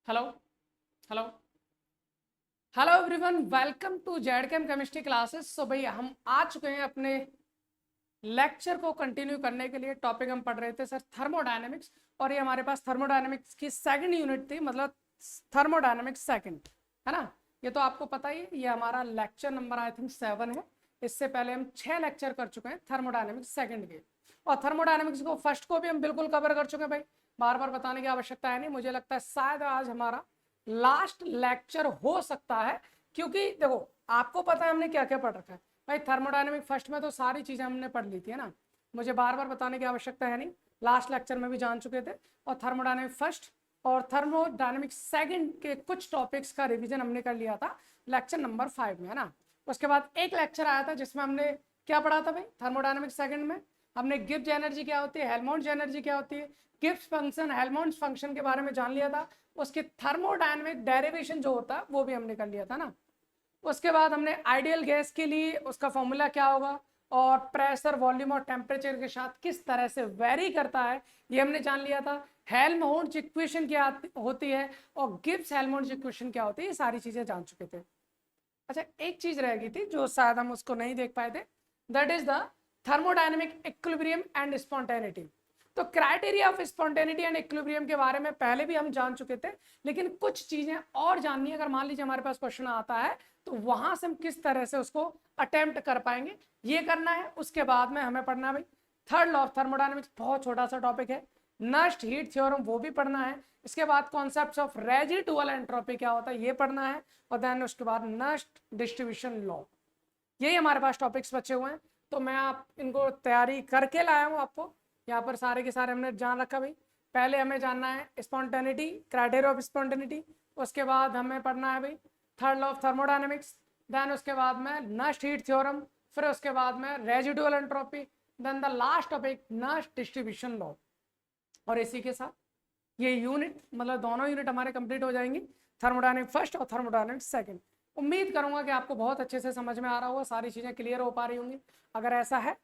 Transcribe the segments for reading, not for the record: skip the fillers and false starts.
Hello hello hello everyone, welcome to Z chem chemistry classes. So भाई हम आ चुके हैं अपने लेक्चर को कंटिन्यू करने के लिए। टॉपिक हम पढ़ रहे थे सर थर्मोडायनेमिक्स, और ये हमारे पास थर्मोडायनेमिक्स की सेकंड यूनिट थी, मतलब थर्मोडायनेमिक्स सेकंड, है ना। ये तो आपको पता ही है, ये हमारा लेक्चर नंबर आई थिंक 7 है। इससे पहले हम 6 लेक्चर कर चुके हैं थर्मोडायनेमिक्स सेकंड के, और थर्मोडायनेमिक्स को फर्स्ट को भी हम बिल्कुल कवर कर चुके हैं भाई। बार बार बताने की आवश्यकता है नहीं। मुझे लगता है शायद आज हमारा लास्ट लेक्चर हो सकता है, क्योंकि देखो आपको पता है हमने क्या क्या पढ़ रखा है भाई। थर्मोडायनेमिक फर्स्ट में तो सारी चीजें हमने पढ़ ली थी, है ना। मुझे बार बार बताने की आवश्यकता है नहीं, लास्ट लेक्चर में भी जान चुके थे। और थर्मोडायनेमिक फर्स्ट और थर्मोडायनेमिक सेकंड के कुछ टॉपिक्स का रिवीजन हमने कर लिया था लेक्चर नंबर 5 में, है ना। उसके बाद एक लेक्चर आया था जिसमें हमने क्या पढ़ा था भाई। थर्मोडायनेमिक सेकंड में हमने गिब्स एनर्जी क्या होती है, हेल्महोल्ट्ज एनर्जी क्या होती है, गिब्स फंक्शन, हेल्महोल्ट्ज फंक्शन के बारे में जान लिया था। उसके थर्मोडायनेमिक डेरिवेशन जो होता है वो भी हमने कर लिया था ना। उसके बाद हमने आइडियल गैस के लिए उसका फॉर्मूला क्या होगा, और प्रेशर, वॉल्यूम और टेम्परेचर के साथ किस तरह से वेरी करता है ये हमने जान लिया था। हेल्महोल्ट्ज इक्वेशन क्या होती है और गिब्स हेल्महोल्ट्ज इक्वेशन क्या होती है, ये सारी चीजें जान चुके थे। अच्छा, एक चीज रह गई थी जो शायद हम उसको नहीं देख पाए थे, that is the thermodynamic equilibrium and spontaneity. तो criteria of spontaneity and equilibrium के बारे में पहले भी हम जान चुके थे, लेकिन कुछ चीजें और जाननी है। अगर मान लीजिए हमारे पास क्वेश्चन आता है तो वहां से हम किस तरह से उसको अटेम्प्ट कर पाएंगे, ये करना है। उसके बाद में हमें पढ़ना है भाई थर्ड लॉ ऑफ थर्मोडायनेमिक्स, बहुत छोटा सा टॉपिक है। नस्ट हीट थ्योरम वो भी पढ़ना है। इसके बाद कॉन्सेप्ट्स ऑफ रेजिडुअल एंट्रोपी क्या होता है ये पढ़ना है, और देन उसके बाद नस्ट डिस्ट्रीब्यूशन लॉ। यही हमारे पास टॉपिक्स बचे हुए हैं। तो मैं आप इनको तैयारी करके लाया हूँ आपको। यहाँ पर सारे के सारे हमने जान रखा भाई। पहले हमें जानना है स्पॉन्टेनिटी, क्राइटेरिया ऑफ स्पॉन्टेनिटी। उसके बाद हमें पढ़ना है भाई third law of thermodynamics. Then उसके बाद में नस्ट हीट थ्योरम, फिर उसके बाद में residual entropy, then the last topic Nernst distribution law. और इसी के साथ ये यूनिट, मतलब दोनों यूनिट हमारे कंप्लीट हो जाएंगी, थर्मोडायनेमिक फर्स्ट और थर्मोडायनेमिक सेकंड। उम्मीद करूंगा कि आपको बहुत अच्छे से समझ में आ रहा होगा, सारी चीजें क्लियर हो पा रही होंगी। अगर ऐसा है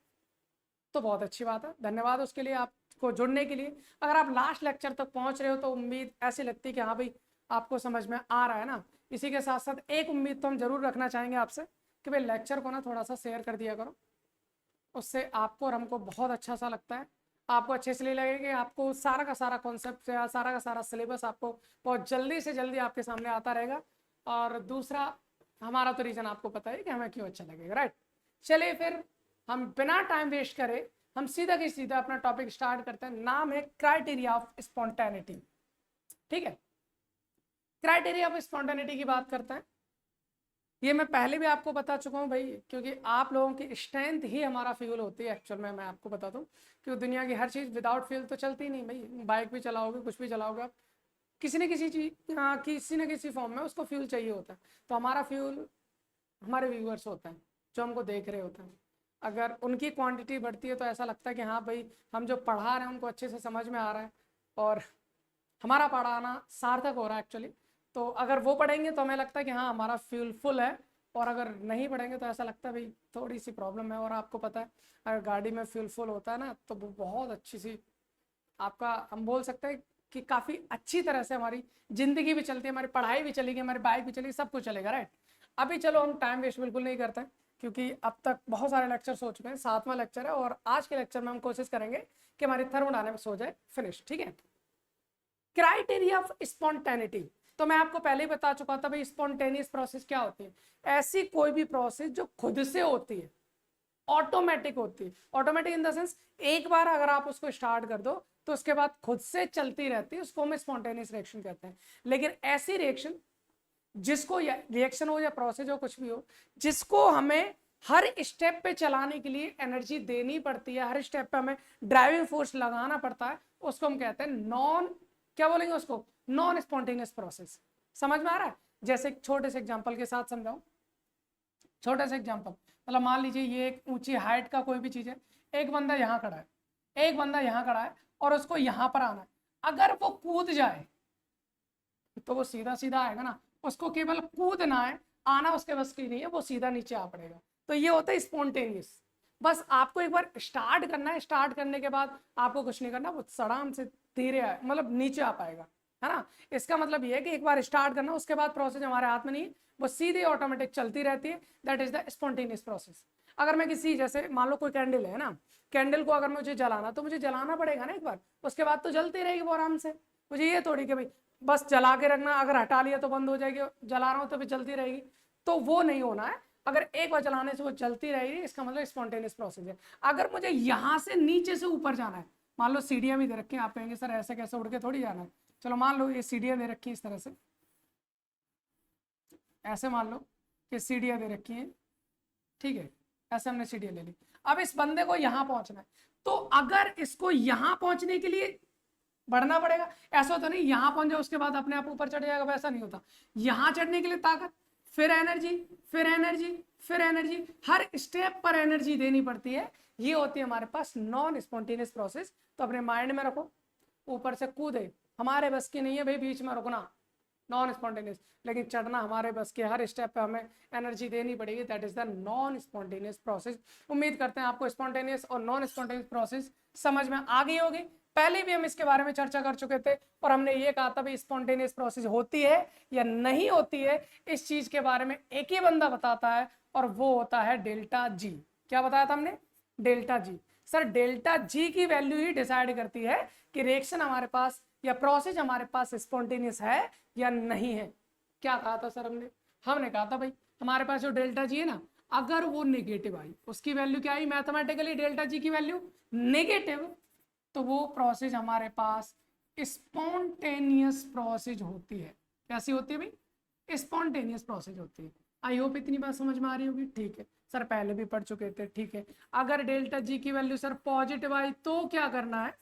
तो बहुत अच्छी बात है, धन्यवाद उसके लिए, आपको जुड़ने के लिए। अगर आप लास्ट लेक्चर तक पहुंच रहे हो तो उम्मीद ऐसी लगती है कि हाँ भाई आपको समझ में आ रहा है ना। इसी के साथ साथ एक उम्मीद तो हम जरूर रखना चाहेंगे आपसे कि भाई लेक्चर को ना थोड़ा सा शेयर कर दिया करो। उससे आपको और हमको बहुत अच्छा सा लगता है। आपको अच्छे इसलिए लगेगा कि आपको सारा का सारा कॉन्सेप्ट या सारा का सारा सिलेबस आपको बहुत जल्दी से जल्दी आपके सामने आता रहेगा। और दूसरा, हमारा तो रीज़न आपको पता है कि हमें क्यों अच्छा लगेगा, राइट। चलिए फिर हम बिना टाइम वेस्ट करे हम सीधा की सीधा अपना टॉपिक स्टार्ट करते हैं। नाम है क्राइटेरिया ऑफ स्पॉन्टेनिटी, ठीक है। क्राइटेरिया ऑफ स्पॉन्टेनिटी की बात करते हैं। ये मैं पहले भी आपको बता चुका हूँ भाई, क्योंकि आप लोगों की स्ट्रेंथ ही हमारा फ्यूल होती है एक्चुअल में। मैं आपको बता दूँ कि दुनिया की हर चीज़ विदाउट फ्यूल तो चलती नहीं भाई। बाइक भी चलाओगे, कुछ भी चलाओगे आप, किसी न किसी चीज, किसी न किसी फॉर्म में उसको फ्यूल चाहिए होता है। तो हमारा फ्यूल हमारे व्यूअर्स होते हैं जो हमको देख रहे होते हैं। अगर उनकी क्वांटिटी बढ़ती है तो ऐसा लगता है कि हाँ भाई हम जो पढ़ा रहे हैं उनको अच्छे से समझ में आ रहा है और हमारा पढ़ाना सार्थक हो रहा है एक्चुअली। तो अगर वो पढ़ेंगे तो हमें लगता है कि हाँ हमारा फ्यूल फुल है, और अगर नहीं पढ़ेंगे तो ऐसा लगता है भाई थोड़ी सी प्रॉब्लम है। और आपको पता है अगर गाड़ी में फ्यूल फुल होता है ना तो वो बहुत अच्छी सी, आपका हम बोल सकते हैं कि काफ़ी अच्छी तरह से हमारी ज़िंदगी भी चलती है, हमारी पढ़ाई भी चलेगी, हमारी बाइक भी चलेगी, सब कुछ चलेगा, राइट। अभी चलो हम टाइम वेस्ट बिल्कुल नहीं करते हैं, क्योंकि अब तक बहुत सारे लेक्चर्स हो चुके हैं, 7वां लेक्चर है, और आज के लेक्चर में हम कोशिश करेंगे कि हमारी थर्मोडायनेमिक्स हो जाए फिनिश, ठीक है। क्राइटेरिया ऑफ स्पॉन्टेनिटी, तो मैं आपको पहले ही बता चुका था भाई स्पॉन्टेनियस प्रोसेस क्या होती है। ऐसी कोई भी प्रोसेस जो खुद से होती है, ऑटोमेटिक होती है। ऑटोमेटिक इन द सेंस एक बार अगर आप उसको स्टार्ट कर दो तो उसके बाद खुद से चलती रहती है, उसको हम स्पॉन्टेनियस रिएक्शन कहते हैं। लेकिन ऐसी रिएक्शन जिसको, या रिएक्शन हो या प्रोसेस हो कुछ भी हो, जिसको हमें हर स्टेप पे चलाने के लिए एनर्जी देनी पड़ती है, हर स्टेप पे हमें ड्राइविंग फोर्स लगाना पड़ता है, उसको हम कहते हैं नॉन, क्या बोलेंगे उसको, नॉन स्पॉन्टेनियस प्रोसेस। समझ में आ रहा है? जैसे एक छोटे से एग्जांपल के साथ समझाऊं। छोटा सा एग्जांपल, मतलब मान लीजिए ये एक ऊंची हाइट का कोई भी चीज है, एक बंदा यहाँ खड़ा है, एक बंदा यहाँ खड़ा है, और उसको यहाँ पर आना है। अगर वो कूद जाए तो वो सीधा सीधा आएगा ना, उसको केवल कूदना है, आना उसके बस की नहीं है, वो सीधा नीचे आ पड़ेगा। तो ये होता है स्पॉन्टेनियस। बस आपको एक बार स्टार्ट करना है, स्टार्ट करने के बाद आपको कुछ नहीं करना, वो सड़ाम से धीरे आए, मतलब नीचे आ पाएगा, है ना। इसका मतलब ये है कि एक बार स्टार्ट करना, उसके बाद प्रोसेस हमारे हाथ में नहीं, वो सीधे ऑटोमेटिक चलती रहती है, that is the spontaneous process. अगर मैं किसी, जैसे मान लो कोई कैंडल है ना, कैंडल को अगर मुझे जलाना, तो मुझे जलाना पड़ेगा ना एक बार, उसके बाद तो जलती रहेगी वो आराम से। मुझे ये थोड़ी कि भाई बस जला के रखना, अगर हटा लिया तो बंद हो जाएगी, जला रहा हूँ तो भी चलती रहेगी, तो वो नहीं होना है। अगर एक बार जलाने से वो चलती रहेगी, इसका मतलब स्पॉन्टेनियस प्रोसेस है। अगर मुझे यहाँ से नीचे से ऊपर जाना है, मान लो सीढ़ियाँ भी दे रखी हैं, आप कहेंगे सर ऐसे कैसे उड़ के थोड़ी जाना है, चलो मान लो ये सीढ़ियाँ दे रखी हैं इस तरह से, ऐसे मान लो कि सीढ़ियाँ दे रखी हैं, ठीक है, ऐसे हमने सीढ़ियाँ ले ली। अब इस बंदे को यहाँ पहुंचना है, तो अगर इसको यहाँ पहुंचने के लिए बढ़ना पड़ेगा, ऐसा होता नहीं यहाँ पहुंच जाए उसके बाद अपने आप ऊपर चढ़ जाएगा, वैसा नहीं होता। यहाँ चढ़ने के लिए ताकत, फिर एनर्जी, फिर एनर्जी, फिर एनर्जी, हर स्टेप पर एनर्जी देनी पड़ती है। ये होती है हमारे पास नॉन स्पॉन्टेनियस प्रोसेस। तो अपने माइंड में रखो, ऊपर से कूदे हमारे बस की नहीं है भाई, बीच में रुकना नॉन स्पॉन्टेनियस, लेकिन चढ़ना हमारे बस के, हर स्टेप पे हमें एनर्जी देनी पड़ेगी, that is the non spontaneous process. उम्मीद करते हैं आपको स्पॉन्टेनियस और नॉन स्पॉन्टेनियस प्रोसेस समझ में आ गई होगी। पहले भी हम इसके बारे में चर्चा कर चुके थे और हमने ये कहा था भाई स्पॉन्टेनियस प्रोसेस होती है या नहीं होती है, इस चीज के बारे में एक ही बंदा बताता है और वो होता है डेल्टा जी। क्या बताया था हमने? Delta G. सर डेल्टा जी की वैल्यू ही डिसाइड करती है कि रिएक्शन हमारे पास या प्रोसेस हमारे पास स्पॉन्टेनियस है या नहीं है। क्या कहा था सर हमने? हमने कहा था भाई हमारे पास जो डेल्टा जी है ना, अगर वो नेगेटिव आई, उसकी वैल्यू क्या आई मैथमेटिकली, डेल्टा जी की वैल्यू नेगेटिव, तो वो प्रोसेस हमारे पास स्पॉन्टेनियस प्रोसेस होती है। कैसी होती है भाई? स्पॉन्टेनियस प्रोसेस होती है। आई होप इतनी बात समझ में आ रही होगी। ठीक है सर, पहले भी पढ़ चुके थे। ठीक है, अगर डेल्टा जी की वैल्यू सर पॉजिटिव आई तो क्या करना है?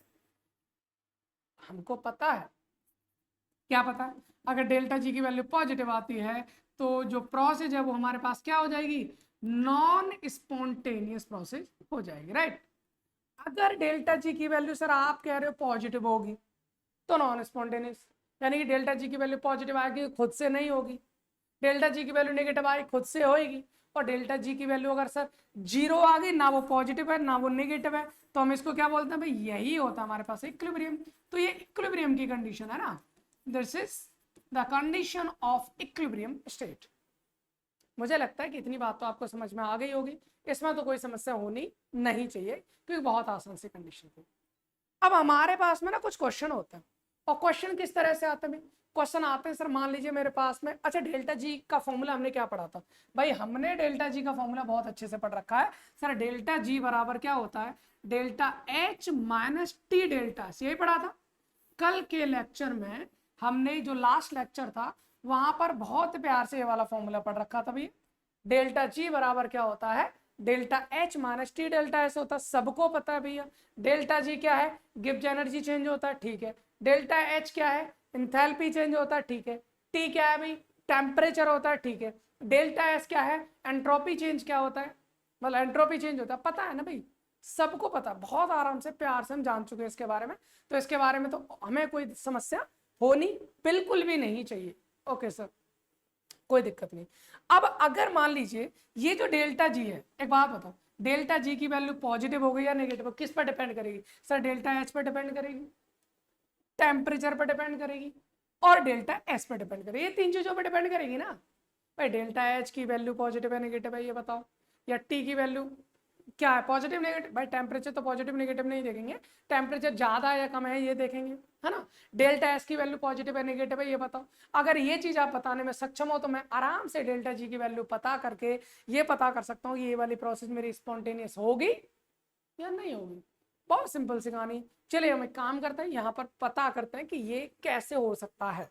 हमको पता है। क्या पता है? अगर डेल्टा जी की वैल्यू पॉजिटिव आती है तो जो प्रोसेस है वो हमारे पास क्या हो जाएगी? नॉन स्पॉन्टेनियस प्रोसेस हो जाएगी, राइट। अगर डेल्टा जी की वैल्यू सर आप कह रहे हो पॉजिटिव होगी तो नॉन स्पॉन्टेनियस, यानी कि डेल्टा जी की वैल्यू पॉजिटिव आएगी खुद से नहीं होगी, डेल्टा जी की वैल्यू नेगेटिव आएगी खुद से होगी। और डेल्टा जी की वैल्यू अगर सर जीरो आ गई, ना वो पॉजिटिव है ना वो नेगेटिव है, तो हम इसको क्या बोलते हैं भाई? यही होता है हमारे पास इक्विलिब्रियम। तो ये इक्विलिब्रियम की कंडीशन है ना, this is the condition of equilibrium state. मुझे लगता है कि इतनी बात तो आपको समझ में आ गई होगी, इसमें तो कोई समस्या होनी नहीं चाहिए क्योंकि बहुत आसान सी कंडीशन थी। अब हमारे पास में ना कुछ क्वेश्चन होते हैं, और क्वेश्चन किस तरह से आते हैं? क्वेश्चन आते हैं सर, मान लीजिए मेरे पास में, अच्छा डेल्टा जी का फॉर्मूला हमने क्या पढ़ा था भाई? हमने डेल्टा जी का फॉर्मूला बहुत अच्छे से पढ़ रखा है सर। डेल्टा जी बराबर क्या होता है? Delta H minus T delta, यही पढ़ा था कल के लेक्चर में। हमने जो लास्ट लेक्चर था वहां पर बहुत प्यार से ये वाला फॉर्मूला पढ़ रखा था भैया। डेल्टा जी बराबर क्या होता है? Delta H minus T delta S होता है, सबको पता है भैया। डेल्टा जी क्या है? गिब्स एनर्जी चेंज होता है, ठीक है। डेल्टा एच क्या है? इंथैल्पी चेंज होता है, ठीक है। टी क्या है भाई? टेम्परेचर होता है, ठीक है। डेल्टा एस क्या है? एंट्रोपी चेंज क्या होता है? मतलब एंट्रोपी चेंज होता है, पता है ना भाई, सबको पता, बहुत आराम से प्यार से हम जान चुके हैं इसके बारे में। तो इसके बारे में तो हमें कोई समस्या होनी बिल्कुल भी नहीं चाहिए। ओके सर, कोई दिक्कत नहीं। अब अगर मान लीजिए ये जो डेल्टा जी है, एक बात बताओ, डेल्टा जी की वैल्यू पॉजिटिव हो गई या नेगेटिव, किस पर डिपेंड करेगी सर? डेल्टा एच पर डिपेंड करेगी, टेम्परेचर पर डिपेंड करेगी और डेल्टा एस पर डिपेंड करेगी। ये तीन चीजों पर डिपेंड करेगी ना भाई। डेल्टा एच की वैल्यू पॉजिटिव है नेगेटिव है ये बताओ, या टी की वैल्यू क्या है? Positive negative. भाई टेम्परेचर तो पॉजिटिव नेगेटिव नहीं देखेंगे, टेम्परेचर ज्यादा है या कम है ये देखेंगे, है ना। डेल्टा एस की वैल्यू पॉजिटिव है नेगेटिव है ये बताओ। अगर ये चीज आप बताने में सक्षम हो तो मैं आराम से डेल्टा जी की वैल्यू पता करके ये पता कर सकता हूँ कि ये वाली प्रोसेस मेरी स्पॉन्टेनियस होगी या नहीं होगी। बहुत सिंपल सी कहानी। चलिए हम एक काम करते हैं, यहाँ पर पता करते हैं कि ये कैसे हो सकता है।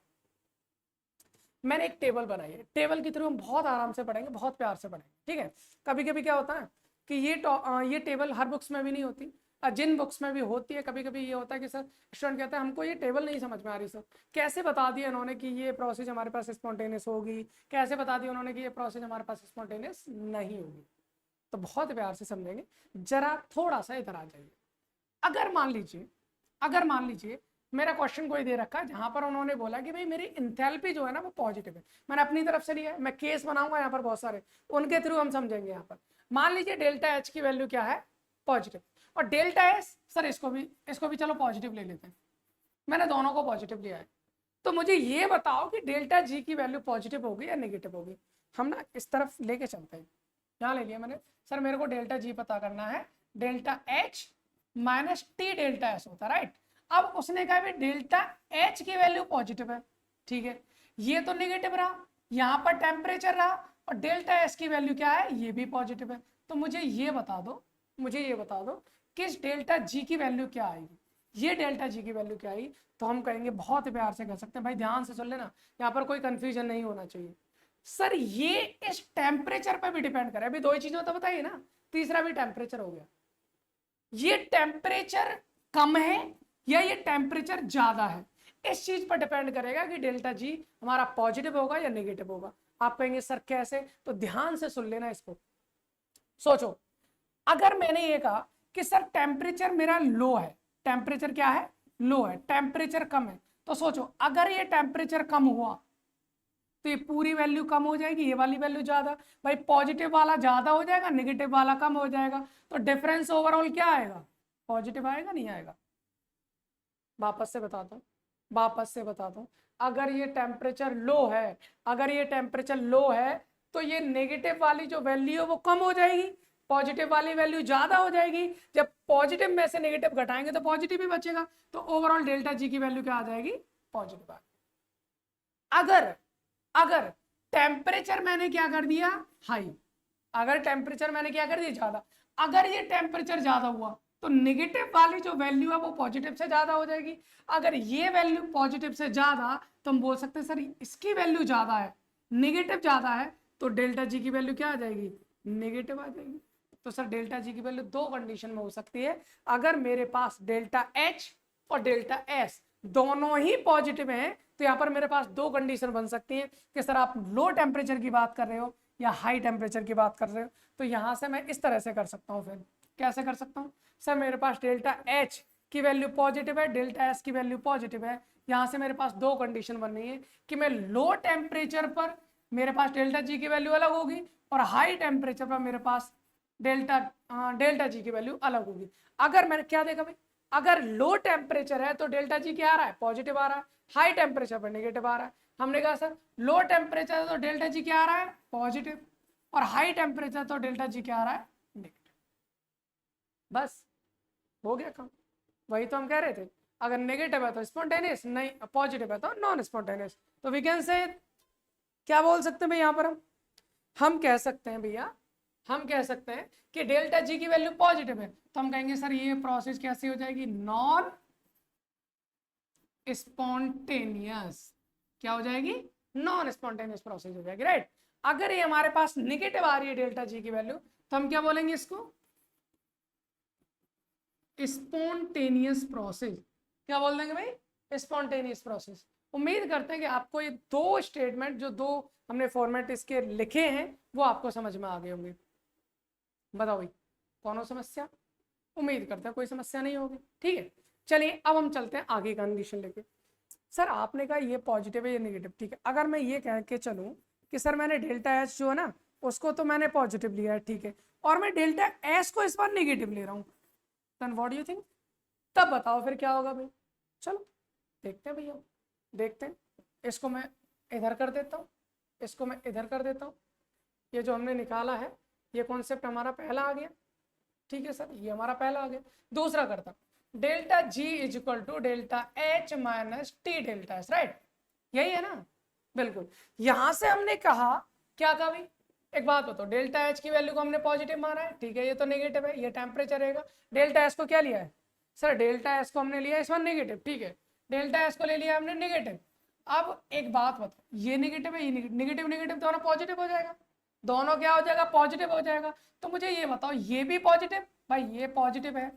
मैंने एक टेबल बनाई है, टेबल के थ्रू हम बहुत आराम से पढ़ेंगे, बहुत प्यार से पढ़ेंगे, ठीक है। कभी कभी क्या होता है कि ये टेबल हर बुक्स में भी नहीं होती, जिन बुक्स में भी होती है कभी कभी ये होता है कि सर स्टूडेंट कहता है हमको ये टेबल नहीं समझ में आ रही सर, कैसे बता दिया इन्होंने कि ये प्रोसेस हमारे पास स्पॉन्टेनियस होगी, कैसे बता दिया उन्होंने कि ये प्रोसेस हमारे पास स्पॉन्टेनियस नहीं होगी। तो बहुत प्यार से समझेंगे, जरा थोड़ा सा इधर आ जाइए। अगर मान लीजिए मेरा क्वेश्चन कोई दे रखा है जहां पर उन्होंने बोला कि भाई मेरी इंथैल्पी जो है ना वो पॉजिटिव है, मैंने अपनी तरफ से लिया है, मैं केस बनाऊंगा यहाँ पर बहुत सारे, उनके थ्रू हम समझेंगे। यहाँ पर मान लीजिए डेल्टा एच की वैल्यू क्या है? पॉजिटिव। और डेल्टा एस सर इसको भी चलो पॉजिटिव ले लेते हैं, मैंने दोनों को पॉजिटिव लिया है। तो मुझे ये बताओ कि डेल्टा जी की वैल्यू पॉजिटिव होगी या नेगेटिव होगी। हम ना इस तरफ लेके चलते हैं, यहाँ ले लिया मैंने। सर मेरे को डेल्टा जी पता करना है, delta H minus T delta S होता है, राइट। अब उसने कहा भी डेल्टा एच की वैल्यू पॉजिटिव है, ठीक है, ये तो नेगेटिव रहा, यहाँ पर टेम्परेचर रहा, और डेल्टा एस की वैल्यू क्या है, ये भी पॉजिटिव है। तो मुझे ये बता दो, मुझे ये बता दो कि इस डेल्टा जी की वैल्यू क्या आएगी, ये डेल्टा जी की वैल्यू क्या आई। तो हम कहेंगे, बहुत प्यार से कह सकते हैं, भाई ध्यान से सुन लेना, यहाँ पर कोई कंफ्यूजन नहीं होना चाहिए। सर ये इस टेम्परेचर पर भी डिपेंड करे, अभी दो ही चीजें तो बताइए ना, तीसरा भी टेम्परेचर हो गया। ये टेम्परेचर कम है या ये टेम्परेचर ज्यादा है, इस चीज पर डिपेंड करेगा कि डेल्टा जी हमारा पॉजिटिव होगा या नेगेटिव होगा। आप कहेंगे सर कैसे, तो ध्यान से सुन लेना इसको। सोचो, अगर मैंने ये कहा कि सर टेम्परेचर मेरा लो है, टेम्परेचर क्या है, लो है, टेम्परेचर कम है, तो सोचो अगर ये टेम्परेचर कम हुआ तो ये पूरी वैल्यू कम हो जाएगी, ये वाली वैल्यू ज्यादा। भाई पॉजिटिव वाला ज्यादा हो जाएगा, नेगेटिव वाला कम हो जाएगा, तो डिफरेंस ओवरऑल क्या आएगा, पॉजिटिव आएगा, नहीं आएगा। वापस से बताता हूँ, वापस से बताता हूँ, अगर ये टेम्परेचर लो है, अगर ये टेम्परेचर लो है, तो ये नेगेटिव वाली जो वैल्यू है वो कम हो जाएगी, पॉजिटिव वाली वैल्यू ज्यादा हो जाएगी। जब पॉजिटिव में से नेगेटिव घटाएंगे तो पॉजिटिव ही बचेगा, तो ओवरऑल डेल्टा जी की वैल्यू क्या आ जाएगी, पॉजिटिव आ जाएगी। अगर अगर टेम्परेचर मैंने क्या कर दिया, हाई, अगर टेम्परेचर मैंने क्या कर दिया, ज्यादा, अगर ये टेम्परेचर ज्यादा हुआ तो नेगेटिव वाली जो वैल्यू है वो पॉजिटिव से ज्यादा हो जाएगी। अगर ये वैल्यू पॉजिटिव से ज्यादा, तो हम बोल सकते हैं सर इसकी वैल्यू ज्यादा है, नेगेटिव ज्यादा है, तो डेल्टा जी की वैल्यू क्या आ जाएगी, नेगेटिव आ जाएगी। तो सर डेल्टा जी की वैल्यू दो कंडीशन में हो सकती है, अगर मेरे पास डेल्टा एच और डेल्टा एस दोनों ही पॉजिटिव हैं, तो यहाँ पर मेरे पास दो कंडीशन बन सकती है कि सर आप लो टेम्परेचर की बात कर रहे हो या हाई टेम्परेचर की बात कर रहे हो। तो यहाँ से मैं इस तरह से कर सकता हूँ, फिर कैसे कर सकता हूँ, सर मेरे पास डेल्टा एच की वैल्यू पॉजिटिव है, डेल्टा एस की वैल्यू पॉजिटिव है, यहाँ से मेरे पास दो कंडीशन बन रही है कि मैं लो टेम्परेचर पर मेरे पास डेल्टा जी की वैल्यू अलग होगी, और हाई टेम्परेचर पर मेरे पास डेल्टा जी की वैल्यू अलग होगी। अगर मैंने क्या देखा भाई, अगर लो टेम्परेचर है तो डेल्टा जी क्या आ रहा है, पॉजिटिव आ रहा है, हाई टेम्परेचर पर नेगेटिव आ रहा है। हमने कहा सर लो टेम्परेचर है तो डेल्टा जी क्या आ रहा है, पॉजिटिव, और हाई टेम्परेचर तो डेल्टा जी क्या आ रहा है, नेगेटिव। बस हो गया काम, वही तो हम कह रहे थे। अगर नेगेटिव है तो स्पॉन्टेनियस, नहीं पॉजिटिव है तो नॉन स्पॉन्टेनियस। तो वी कैन से, क्या बोल सकते हैं भाई यहाँ पर हम कह सकते हैं भैया, हम कह सकते हैं कि डेल्टा जी की वैल्यू पॉजिटिव है, तो हम कहेंगे सर ये प्रोसेस कैसी हो जाएगी, नॉन स्पॉन्टेनियस। क्या हो जाएगी, नॉन स्पॉन्टेनियस प्रोसेस हो जाएगी, राइट। अगर ये हमारे पास नेगेटिव आ रही है डेल्टा जी की वैल्यू, तो हम क्या बोलेंगे इसको, स्पॉन्टेनियस प्रोसेस। क्या बोल देंगे भाई, स्पॉन्टेनियस प्रोसेस। उम्मीद करते हैं कि आपको ये दो स्टेटमेंट, जो दो हमने फॉर्मेट इसके लिखे हैं, वो आपको समझ में आ गए होंगे। बताओ भाई कौन समस्या, उम्मीद करते हैं कोई समस्या नहीं होगी, ठीक है। चलिए अब हम चलते हैं आगे कंडीशन लेके। सर आपने कहा ये पॉजिटिव है ये नेगेटिव, ठीक है। अगर मैं ये कह के चलूँ कि सर मैंने डेल्टा एच जो है ना उसको तो मैंने पॉजिटिव लिया है, ठीक है, और मैं डेल्टा एस को इस बार नेगेटिव ले रहा हूँ, then what do you think, तब बताओ फिर क्या होगा भाई। चलो देखते हैं भैया, देखते हैं। इसको मैं इधर कर देता हूँ, इसको मैं इधर कर देता हूँ। ये जो हमने निकाला है ये कॉन्सेप्ट हमारा पहला आ गया, ठीक है सर, ये हमारा पहला आ गया। दूसरा करता, delta G is equal to delta H minus T delta S, right, यही है ना, बिल्कुल। यहां से हमने कहा, क्या कहा भाई, एक बात बताओ, डेल्टा एच की वैल्यू को हमने पॉजिटिव माना है, ठीक है, ये तो नेगेटिव है, ये टेम्परेचर रहेगा। डेल्टा एस को क्या लिया है, सर डेल्टा एस को हमने लिया इस बार नेगेटिव, ठीक है, डेल्टा एस को ले लिया हमने नेगेटिव। अब एक बात बताओ, ये नेगेटिव है, ये नेगेटिव, नेगेटिव दोनों पॉजिटिव हो जाएगा, दोनों क्या हो जाएगा, पॉजिटिव हो जाएगा। तो मुझे ये बताओ, ये भी पॉजिटिव, भाई ये पॉजिटिव है,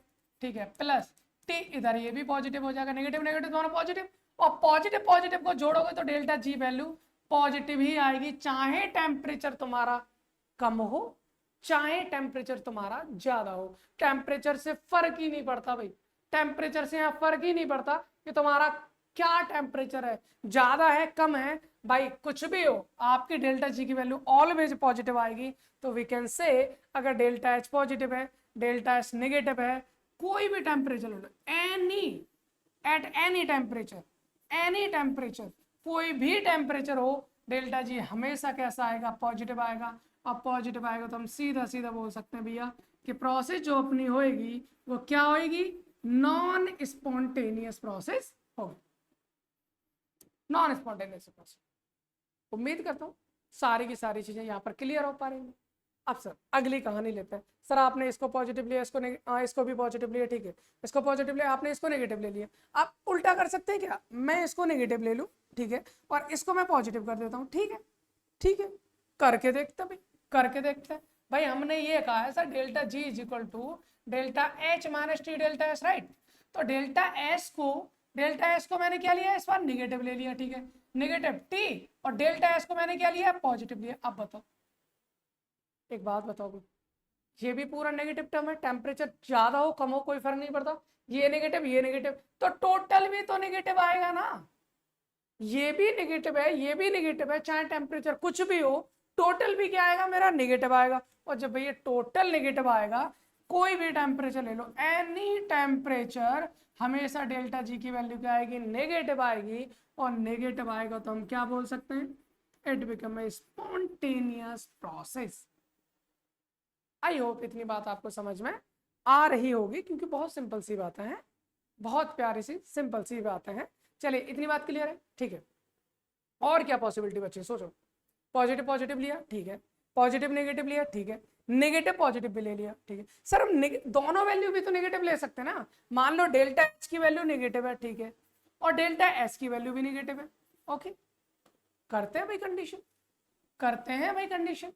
ठीक है, प्लस टी इधर ये भी पॉजिटिव हो जाएगा, नेगेटिव नेगेटिव दोनों पॉजिटिव, और पॉजिटिव पॉजिटिव को जोड़ोगे तो डेल्टा जी वैल्यू पॉजिटिव ही आएगी, चाहे टेम्परेचर तुम्हारा कम हो चाहे टेम्परेचर तुम्हारा ज्यादा हो। टेम्परेचर से फर्क ही नहीं पड़ता भाई, टेम्परेचर से यहाँ फर्क ही नहीं पड़ता कि तुम्हारा क्या टेम्परेचर है, ज्यादा है कम है, भाई कुछ भी हो आपकी डेल्टा जी की वैल्यू ऑलवेज पॉजिटिव आएगी। तो वी कैन से, अगर डेल्टा एच पॉजिटिव है, डेल्टा एच नेगेटिव है, कोई भी temperature any, at any temperature, any temperature, कोई भी टेम्परेचर हो, डेल्टा जी हमेशा कैसा आएगा, पॉजिटिव आएगा। अब पॉजिटिव आएगा तो हम सीधा सीधा बोल सकते हैं भैया कि प्रोसेस जो अपनी होएगी वो क्या होएगी, नॉन स्पॉन्टेनियस प्रोसेस होगी, नॉन स्पॉन्टेनियस प्रोसेस। उम्मीद करता हूँ सारी की सारी चीजें यहाँ पर क्लियर हो पा रही हैं। अब सर अगली कहानी लेते हैं। सर आपने इसको पॉजिटिव लिया, इसको भी पॉजिटिव लिया, ठीक है, इसको पॉजिटिव लिया, आपने इसको नेगेटिव ले लिया। आप उल्टा कर सकते हैं क्या, मैं इसको नेगेटिव ले लूँ, ठीक है, और इसको मैं पॉजिटिव कर देता हूँ, ठीक है, ठीक है, करके देखते भाई, करके देखते हैं भाई। हमने ये कहा है sir delta G is equal to delta H minus T delta S, right. तो डेल्टा एस को मैंने क्या लिया, इस बार निगेटिव ले लिया, ठीक है, निगेटिव टी, और डेल्टा एस को मैंने क्या लिया, पॉजिटिव लिया। अब बताओ, एक बात बताओ, ये भी पूरा नेगेटिव टर्म है, टेम्परेचर ज्यादा हो कम हो कोई फर्क नहीं पड़ता, ये नेगेटिव, तो टोटल भी तो नेगेटिव आएगा ना, ये भी नेगेटिव है, ये भी नेगेटिव है, चाहे टेम्परेचर कुछ भी हो, टोटल भी क्या आएगा, मेरा नेगेटिव आएगा। और जब भैया टोटल नेगेटिव आएगा, कोई भी टेम्परेचर ले लो, एनी टेम्परेचर, हमेशा डेल्टा जी की वैल्यू क्या आएगी, नेगेटिव आएगी। और नेगेटिव आएगा तो हम क्या बोल सकते हैं, it become a spontaneous process. I hope इतनी बात आपको समझ में आ रही होगी, क्योंकि बहुत सिंपल सी बातें हैं, बहुत प्यारी सी सिंपल सी बातें हैं। चलिए इतनी बात क्लियर है, ठीक है। और क्या पॉसिबिलिटी बची, सोचो, पॉजिटिव पॉजिटिव लिया, ठीक है, पॉजिटिव नेगेटिव लिया, ठीक है, नेगेटिव पॉजिटिव भी ले लिया, ठीक है। सर हम दोनों वैल्यू भी तो नेगेटिव ले सकते हैं ना, मान लो डेल्टा एच की वैल्यू नेगेटिव है, ठीक है, और डेल्टा एस की वैल्यू भी नेगेटिव है, ओके, करते हैं भाई कंडीशन, करते हैं भाई कंडीशन।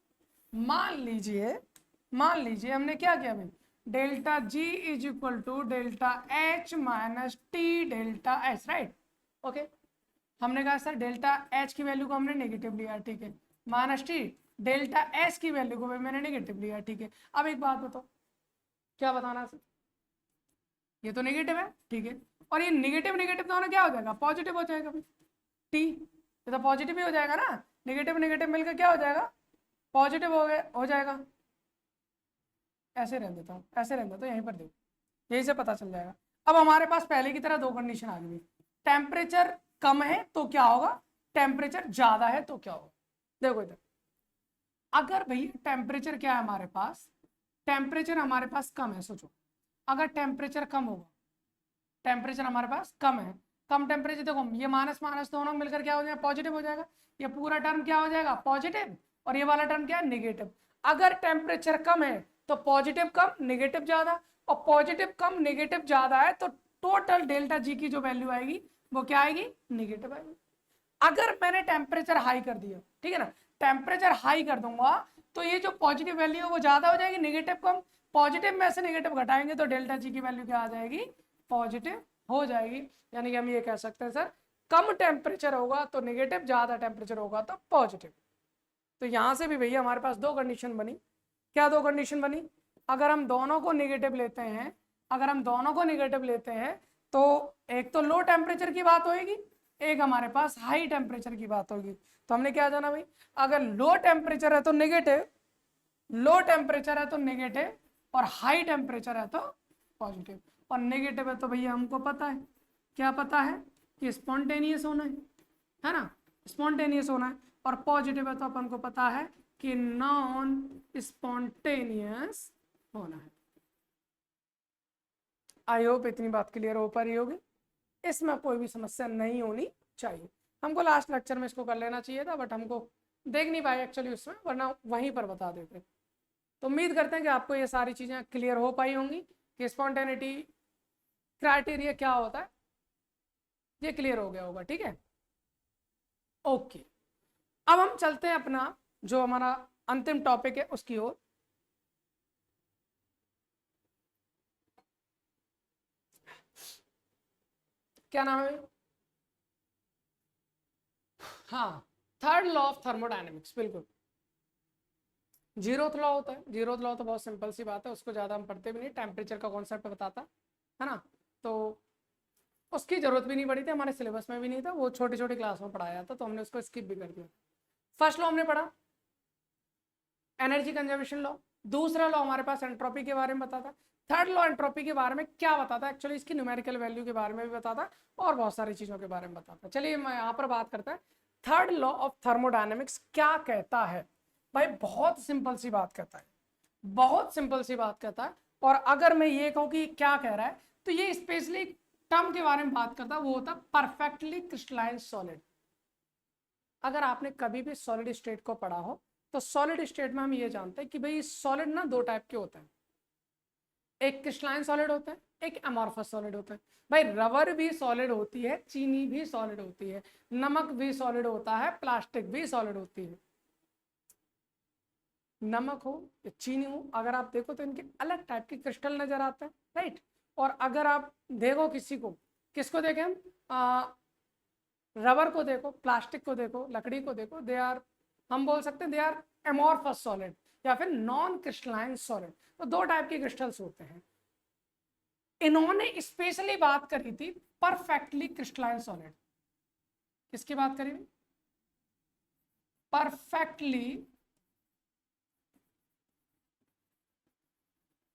मान लीजिए हमने क्या किया भाई, delta G is equal to delta H minus T delta S, right, okay. हमने कहा सर डेल्टा एच की वैल्यू को हमने नेगेटिव लिया, ठीक है, माइनस टी, डेल्टा एस की वैल्यू को भी मैंने नेगेटिव लिया, ठीक है। अब एक बात बताओ, क्या बताना सर, ये तो नेगेटिव है, ठीक है, और ये नेगेटिव नेगेटिव दोनों क्या हो जाएगा, पॉजिटिव हो जाएगा भाई, टी, ये तो पॉजिटिव ही हो जाएगा ना, नेगेटिव नेगेटिव मिलकर क्या हो जाएगा, पॉजिटिव हो जाएगा। ऐसे रहने देता हूँ, ऐसे रहने देता हूँ, यहीं पर देखो, यही से पता चल जाएगा। अब हमारे पास पहले की तरह दो कंडीशन आ गई, टेम्परेचर कम है तो क्या होगा, टेम्परेचर ज्यादा है तो क्या होगा। देखो इधर, अगर भैया टेम्परेचर क्या है हमारे पास, टेम्परेचर हमारे पास कम है, सोचो अगर टेम्परेचर कम होगा, टेम्परेचर हमारे पास कम है, कम टेम्परेचर, देखो ये माइनस माइनस दोनों मिलकर क्या हो जाएगा, पॉजिटिव हो जाएगा, ये पूरा टर्म क्या हो जाएगा, पॉजिटिव, और ये वाला टर्म क्या है, नेगेटिव। अगर टेम्परेचर कम है तो पॉजिटिव कम नेगेटिव ज्यादा, और पॉजिटिव कम नेगेटिव ज्यादा है तो टोटल डेल्टा जी की जो वैल्यू आएगी वो क्या आएगी, नेगेटिव आएगी। अगर मैंने टेम्परेचर हाई कर दिया, ठीक है ना, टेम्परेचर हाई कर दूंगा तो ये जो पॉजिटिव वैल्यू है वो ज्यादा हो जाएगी, नेगेटिव कम, पॉजिटिव में से नेगेटिव घटाएंगे तो डेल्टा जी की वैल्यू क्या आ जाएगी, पॉजिटिव हो जाएगी। यानी कि हम ये कह सकते हैं सर कम टेम्परेचर होगा तो नेगेटिव, ज्यादा टेम्परेचर होगा तो पॉजिटिव। तो यहां से भी भैया हमारे पास दो कंडीशन बनी, क्या दो कंडीशन बनी, अगर हम दोनों को नेगेटिव लेते हैं, अगर हम दोनों को नेगेटिव लेते हैं तो एक तो लो टेम्परेचर की बात होगी, एक हमारे पास हाई टेम्परेचर की बात होगी। तो हमने क्या जाना भाई, अगर लो टेम्परेचर है तो नेगेटिव, लो टेम्परेचर है तो नेगेटिव, और हाई टेम्परेचर है तो पॉजिटिव। और नेगेटिव है तो भैया हमको पता है, क्या पता है कि स्पॉन्टेनियस होना है ना, स्पॉन्टेनियस होना है, और पॉजिटिव है तो अपन को पता है कि नॉन स्पॉन्टेनियस होना है। आई होप इतनी बात क्लियर हो पा रही होगी, इसमें कोई भी समस्या नहीं होनी चाहिए। हमको लास्ट लेक्चर में इसको कर लेना चाहिए था, बट हमको देख नहीं पाए एक्चुअली उसमें, वरना वहीं पर बता देते। तो उम्मीद करते हैं कि आपको ये सारी चीज़ें क्लियर हो पाई होंगी कि स्पॉन्टेनिटी क्राइटेरिया क्या होता है, ये क्लियर हो गया होगा, ठीक है, ओके। अब हम चलते हैं अपना जो हमारा अंतिम टॉपिक है उसकी ओर। क्या नाम है, हाँ, थर्ड लॉ ऑफ थर्मोडायनेमिक्स, बिल्कुल जीरोथ लॉ होता है। जीरोथ लॉ तो बहुत सिंपल सी बात है, उसको ज़्यादा हम पढ़ते भी नहीं, टेम्परेचर का कॉन्सेप्ट बताता है ना, तो उसकी जरूरत भी नहीं पड़ी थी, हमारे सिलेबस में भी नहीं था, वो छोटी छोटी क्लास में पढ़ाया था तो हमने उसको स्किप भी कर दिया। फर्स्ट लॉ हमने पढ़ा एनर्जी कंजर्वेशन लॉ, दूसरा लॉ हमारे पास एंट्रोपी के बारे में बताता, थर्ड लॉ एंट्रोपी के बारे में क्या बताता है, एक्चुअली इसकी न्यूमेरिकल वैल्यू के बारे में भी बताता है और बहुत सारी चीजों के बारे में बताता है। चलिए मैं यहाँ पर बात करता है थर्ड लॉ ऑफ थर्मोडायनेमिक्स क्या कहता है। भाई बहुत सिंपल सी बात कहता है, बहुत सिंपल सी बात कहता है। और अगर मैं ये कहूँ कि क्या कह रहा है, तो ये स्पेशली टर्म के बारे में बात करता है, वो होता है परफेक्टली क्रिस्टलाइन सॉलिड। अगर आपने कभी भी सॉलिड स्टेट को पढ़ा हो तो सॉलिड स्टेट में हम ये जानते हैं कि भाई सॉलिड ना दो टाइप के होते हैं, एक क्रिस्टलाइन सॉलिड होता है, एक अमॉर्फस सॉलिड होता है। भाई रबर भी सॉलिड होती है, चीनी भी सॉलिड होती है, नमक भी सॉलिड होता है, प्लास्टिक भी सॉलिड होती है। नमक हो या चीनी हो, अगर आप देखो तो इनके अलग टाइप के क्रिस्टल नजर आते हैं, राइट। और अगर आप देखो किसी को, किसको देखें हम, रबर को देखो, प्लास्टिक को देखो, लकड़ी को देखो, दे आर, हम बोल सकते हैं दे आर एमॉर्फस सॉलिड या फिर नॉन क्रिस्टलाइन सॉलिड। तो दो टाइप के क्रिस्टल्स होते हैं। इन्होंने स्पेशली बात करी थी परफेक्टली क्रिस्टलाइन सॉलिड। किसकी बात करी? Perfectly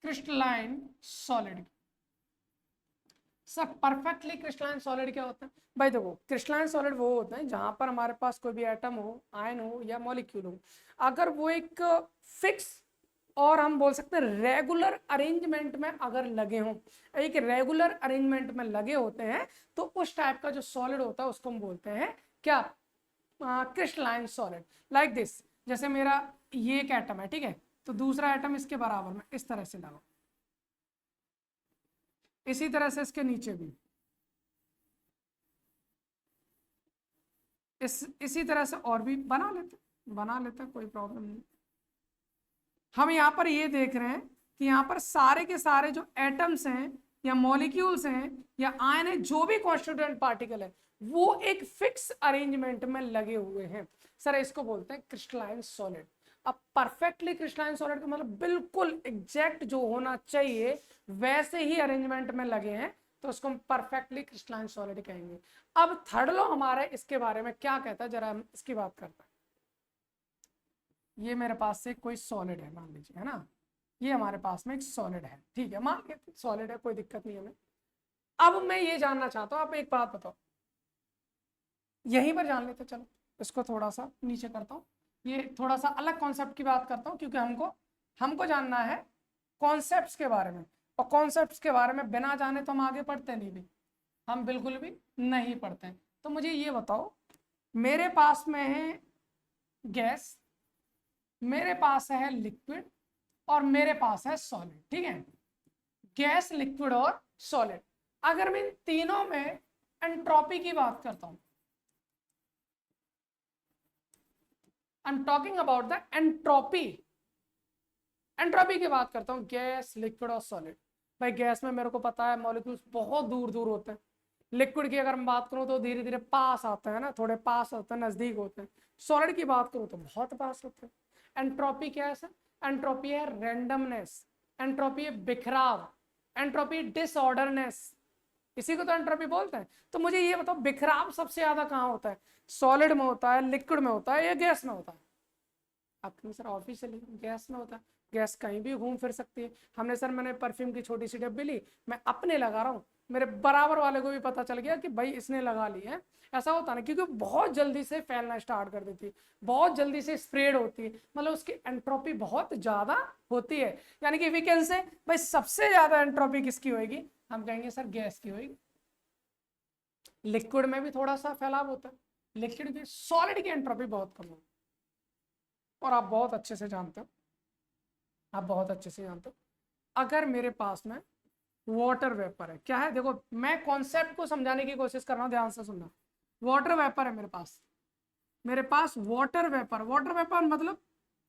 crystalline solid. Sir perfectly crystalline solid क्या होता है? भाई देखो क्रिस्टलाइन सॉलिड वो होता है जहां पर हमारे पास कोई भी एटम हो, आयन हो या मॉलिक्यूल हो, अगर वो एक फिक्स और हम बोल सकते हैं रेगुलर अरेंजमेंट में अगर लगे हों, एक रेगुलर अरेंजमेंट में लगे होते हैं, तो उस टाइप का जो सॉलिड होता है उसको हम बोलते हैं क्या? Crystalline solid. लाइक दिस, जैसे मेरा ये एक एटम है, ठीक है, तो दूसरा एटम इसके बराबर में इस तरह से लगा, इसी तरह से इसके नीचे भी इसी तरह से और भी बना लेते कोई प्रॉब्लम नहीं। हम यहाँ पर ये देख रहे हैं कि यहाँ पर सारे के सारे जो एटम्स हैं या मॉलिक्यूल्स हैं या आयन है, जो भी कॉन्स्टिट्यूएंट पार्टिकल है, वो एक फिक्स अरेंजमेंट में लगे हुए हैं। सर इसको बोलते हैं क्रिस्टलाइन सॉलिड। अब परफेक्टली क्रिस्टलाइन सॉलिड का मतलब बिल्कुल एग्जैक्ट जो होना चाहिए वैसे ही अरेंजमेंट में लगे हैं, तो उसको हम परफेक्टली क्रिस्टलाइन सॉलिड कहेंगे। अब थर्ड लॉ हमारा इसके बारे में क्या कहता है, जरा हम इसकी बात करते हैं। ये मेरे पास से कोई सॉलिड है मान लीजिए, है ना, ये हमारे पास में एक सॉलिड है, ठीक है, मान लेते सॉलिड है, कोई दिक्कत नहीं हमें। अब मैं ये जानना चाहता हूँ, आप एक बात बताओ, यहीं पर जान लेते, चलो इसको थोड़ा सा नीचे करता हूँ, ये थोड़ा सा अलग कॉन्सेप्ट की बात करता हूँ, क्योंकि हमको जानना है कॉन्सेप्ट्स के बारे में, और कॉन्सेप्ट्स के बारे में बिना जाने तो हम आगे पढ़ते नहीं भी, हम बिल्कुल भी नहीं पढ़ते हैं। तो मुझे ये बताओ, मेरे पास में है गैस, मेरे पास है लिक्विड, और मेरे पास है सॉलिड, ठीक है, गैस, लिक्विड और सॉलिड। अगर मैं इन तीनों में एंट्रोपी की बात करता हूं, I am talking about the entropy, entropy की बात करता हूं, गैस, लिक्विड और सॉलिड। भाई गैस में मेरे को पता है मॉलिक्यूल्स बहुत दूर दूर होते हैं, लिक्विड की अगर मैं बात करूं तो धीरे धीरे पास आते हैं ना, थोड़े पास होते हैं, नजदीक होते हैं। सॉलिड की बात करूं तो बहुत पास होते हैं। एंट्रोपी क्या है सर? एंट्रोपी है रैंडमनेस, एंट्रोपी है बिखराव, एंट्रोपी डिसऑर्डरनेस, इसी को तो एंट्रोपी बोलते हैं। तो मुझे ये बताओ बिखराव सबसे ज्यादा कहाँ होता है? सॉलिड में होता है, लिक्विड में होता है या गैस में होता है? आपने सर ऑफिशियली गैस में होता है। गैस कहीं भी घूम फिर सकती है। मैंने परफ्यूम की छोटी सी डब्बी ली, मैं अपने लगा रहा हूँ, मेरे बराबर वाले को भी पता चल गया कि भाई इसने लगा ली है। ऐसा होता ना, क्योंकि बहुत जल्दी से फैलना स्टार्ट कर देती है, बहुत जल्दी से स्प्रेड होती है, मतलब उसकी एंट्रोपी बहुत ज्यादा होती है। यानी कि वी कैन से भाई सबसे ज्यादा एंट्रोपी किसकी होगी? हम कहेंगे सर गैस की होगी। लिक्विड में भी थोड़ा सा फैलाव होता है, लिक्विड की, सॉलिड की एंट्रोपी बहुत कम होती है। और आप बहुत अच्छे से जानते हो, आप बहुत अच्छे से जानते हो, अगर मेरे पास में वाटर वेपर है, क्या है, देखो मैं कॉन्सेप्ट को समझाने की कोशिश कर रहा हूँ, ध्यान से सुनना। वाटर वेपर है मेरे पास वाटर वेपर, वाटर वेपर मतलब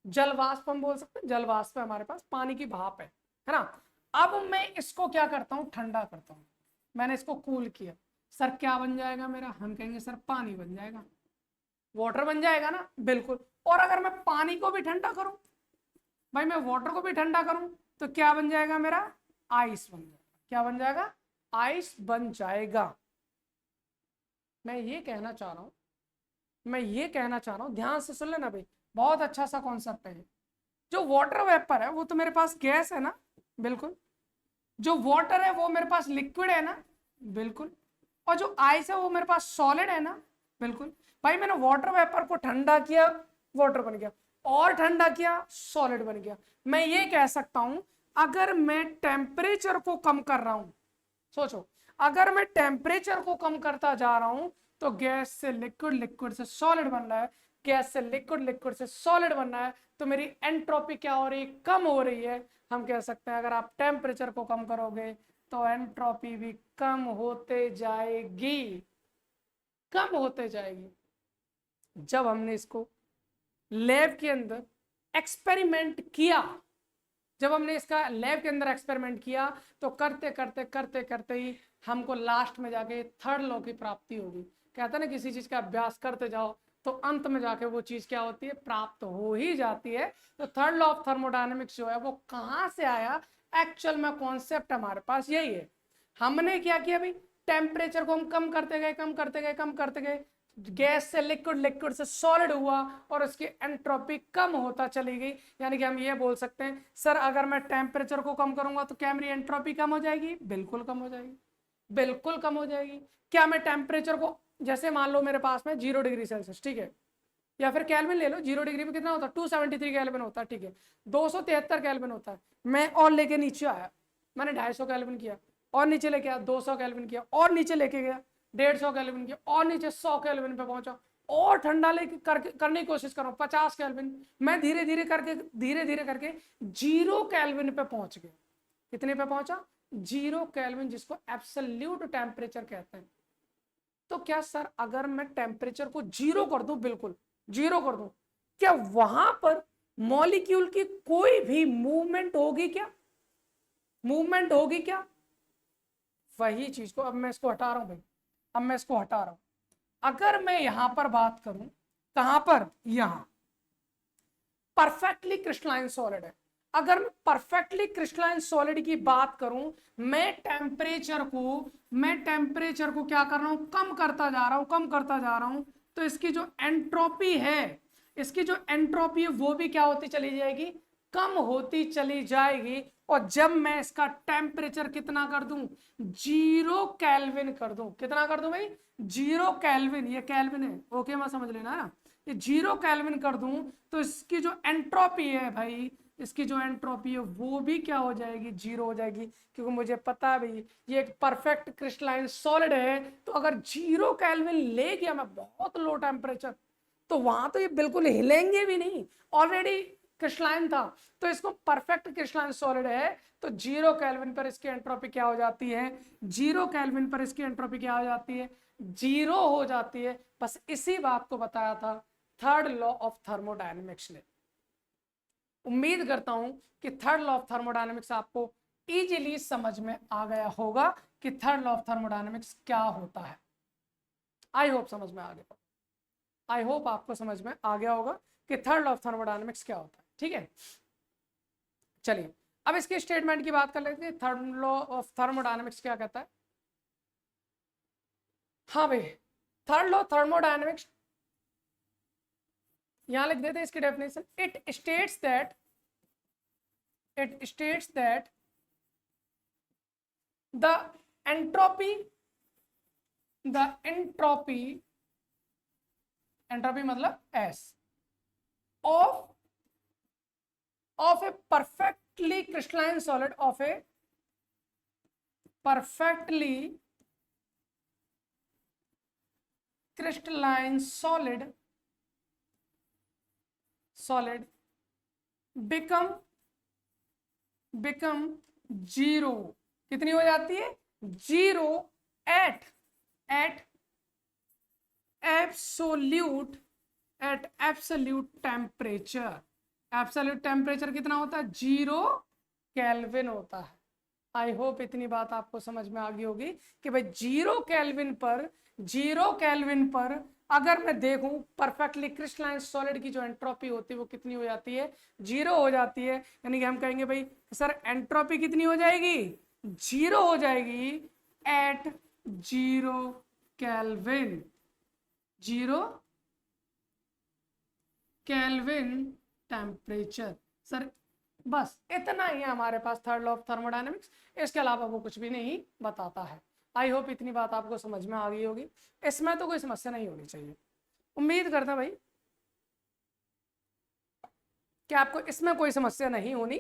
जल वाष्प, हम बोल सकते हैं जल वाष्प है हमारे पास, पानी की भाप है ना। अब मैं इसको क्या करता हूँ? ठंडा करता हूँ, मैंने इसको कूल किया, सर क्या बन जाएगा मेरा? हम कहेंगे सर पानी बन जाएगा, वाटर बन जाएगा ना, बिल्कुल। और अगर मैं पानी को भी ठंडा करूं, भाई मैं वाटर को भी ठंडा करूं, तो क्या बन जाएगा मेरा? आइस बन जाएगा। क्या बन जाएगा? आइस बन जाएगा। मैं ये कहना चाह रहा हूं, ध्यान से सुन लेना भाई, बहुत अच्छा सा कॉन्सेप्ट है। जो वाटर वेपर है वो तो मेरे पास गैस है ना, बिल्कुल, जो वाटर है वो मेरे पास लिक्विड है ना, बिल्कुल, और जो आइस है वो मेरे पास सॉलिड है ना, बिल्कुल। भाई मैंने वाटर वेपर को ठंडा किया, वाटर बन गया, और ठंडा किया, सॉलिड बन गया। मैं ये कह सकता हूं अगर मैं टेम्परेचर को कम कर रहा हूं, सोचो, अगर मैं टेम्परेचर को कम करता जा रहा हूं तो गैस से लिक्विड, लिक्विड से सॉलिड बन रहा है, गैस से लिक्विड, लिक्विड से सॉलिड बन रहा है, तो मेरी एंट्रोपी क्या हो रही है, कम हो रही है। हम कह सकते हैं अगर आप टेम्परेचर को कम करोगे तो एंट्रोपी भी कम होते जाएगी, कम होते जाएगी। जब हमने इसको लैब के अंदर एक्सपेरिमेंट किया, जब हमने इसका लैब के अंदर एक्सपेरिमेंट किया तो करते करते करते करते ही हमको लास्ट में जाके थर्ड लॉ की प्राप्ति होगी। कहते हैं ना किसी चीज का अभ्यास करते जाओ तो अंत में जाके वो चीज क्या होती है, प्राप्त हो ही जाती है। तो थर्ड लॉ ऑफ थर्मोडायनेमिक्स जो है वो कहाँ से आया, एक्चुअल में कॉन्सेप्ट हमारे पास यही है। हमने क्या किया भाई, टेम्परेचर को हम कम करते गए, कम करते गए, कम करते गए, गैस से लिक्विड, लिक्विड से सॉलिड हुआ और उसकी एंट्रोपी कम होता चली गई। यानी कि हम ये बोल सकते हैं सर अगर मैं टेम्परेचर को कम करूंगा तो क्या मेरी एंट्रोपी कम हो जाएगी, बिल्कुल कम हो जाएगी, बिल्कुल कम हो जाएगी। क्या मैं टेम्परेचर को, जैसे मान लो मेरे पास में 0 डिग्री सेल्सियस, ठीक है, या फिर कैल्विन ले लो, 0 डिग्री पे कितना होता है, 273 कैल्विन होता है, ठीक है, 273 कैल्विन होता है। मैं और लेके नीचे आया, मैंने 250 कैल्विन किया, और नीचे लेके आया 200 कैल्विन किया, और नीचे लेके गया 150 कैल्विन किया, और नीचे 100 कैल्विन पे पहुंचा, और ठंडा लेके करने की कोशिश कर रहा हूँ 50 कैल्विन। मैं धीरे धीरे करके, धीरे धीरे करके 0 कैल्विन पे पहुंच गया। कितने पे पहुंचा, 0 कैल्विन, जिसको एब्सोल्यूट टेम्परेचर कहते हैं। तो क्या सर अगर मैं टेम्परेचर को 0 कर दूं, बिल्कुल 0 कर दूं, क्या वहां पर मॉलिक्यूल की कोई भी मूवमेंट होगी क्या, मूवमेंट होगी क्या? वही चीज को अब मैं इसको हटा रहा हूं भाई, अब मैं इसको हटा रहा हूं। अगर मैं यहां पर बात करूं, कहां पर, यहां परफेक्टली क्रिस्टलाइन सॉलिड है। अगर मैं परफेक्टली क्रिस्टलाइन सॉलिड की बात करूं, मैं टेम्परेचर को क्या कर रहा हूं, कम करता जा रहा हूं, कम करता जा रहा हूं, तो इसकी जो एंट्रोपी है, इसकी जो एंट्रोपी है वो भी क्या होती चली जाएगी, कम होती चली जाएगी। और जब मैं इसका टेम्परेचर कितना कर दूं, 0 केल्विन कर दूं, कितना कर दूं भाई, 0 केल्विन, ये केल्विन है, ओके मैं समझ लेना ना, ये 0 केल्विन कर दूं तो इसकी जो एंट्रोपी है भाई, इसकी जो एंट्रोपी है वो भी क्या हो जाएगी, 0 हो जाएगी। क्योंकि मुझे पता है भाई ये एक परफेक्ट क्रिस्टलाइन सॉलिड है, तो अगर 0 केल्विन ले गया मैं बहुत लो टेम्परेचर, तो वहां तो ये बिल्कुल हिलेंगे भी नहीं, ऑलरेडी क्रिस्टलाइन था। तो इसको परफेक्ट क्रिस्टलाइन सॉलिड है, तो 0 केल्विन पर इसकी एंट्रोपी क्या हो जाती है, 0 केल्विन पर इसकी एंट्रोपी क्या हो जाती है, 0 हो जाती है। बस इसी बात को बताया था थर्ड लॉ ऑफ थर्मोडायनेमिक्स ने। उम्मीद करता हूं कि थर्ड लॉ ऑफ थर्मोडायनेमिक्स आपको इजीली समझ में आ गया होगा कि थर्ड लॉ ऑफ थर्मोडायनेमिक्स क्या होता है। आई होप समझ में आ गया, आई होप आपको समझ में आ गया होगा कि थर्ड लॉ ऑफ थर्मोडायनेमिक्स क्या होता है, ठीक है। चलिए अब इसके स्टेटमेंट की बात कर लेते हैं, थर्ड लॉ ऑफ थर्मोडायनेमिक्स क्या कहता है। हाँ भाई, थर्ड लॉ थर्मोडायनेमिक्स यहां लिख देते हैं इसकी definition. It states that the entropy entropy मतलब S of a perfectly crystalline solid, of a perfectly crystalline solid become 0, कितनी हो जाती है, 0 at absolute temperature. Absolute temperature कितना होता है, 0 केल्विन होता है। आई होप इतनी बात आपको समझ में आ गई होगी कि भाई 0 केल्विन पर अगर मैं देखूं परफेक्टली क्रिस्टलाइन सॉलिड की जो एंट्रोपी होती है वो कितनी हो जाती है, 0 हो जाती है। यानी कि हम कहेंगे भाई सर एंट्रोपी कितनी हो जाएगी, 0 हो जाएगी at 0 kelvin, 0 kelvin temperature. Sir बस इतना ही है हमारे पास थर्ड लॉ ऑफ थर्मोडायनेमिक्स, इसके अलावा वो कुछ भी नहीं बताता है। आई होप इतनी बात आपको समझ में आ गई होगी, इसमें तो कोई समस्या नहीं होनी चाहिए। उम्मीद करता हूं भाई कि आपको इसमें कोई समस्या नहीं होनी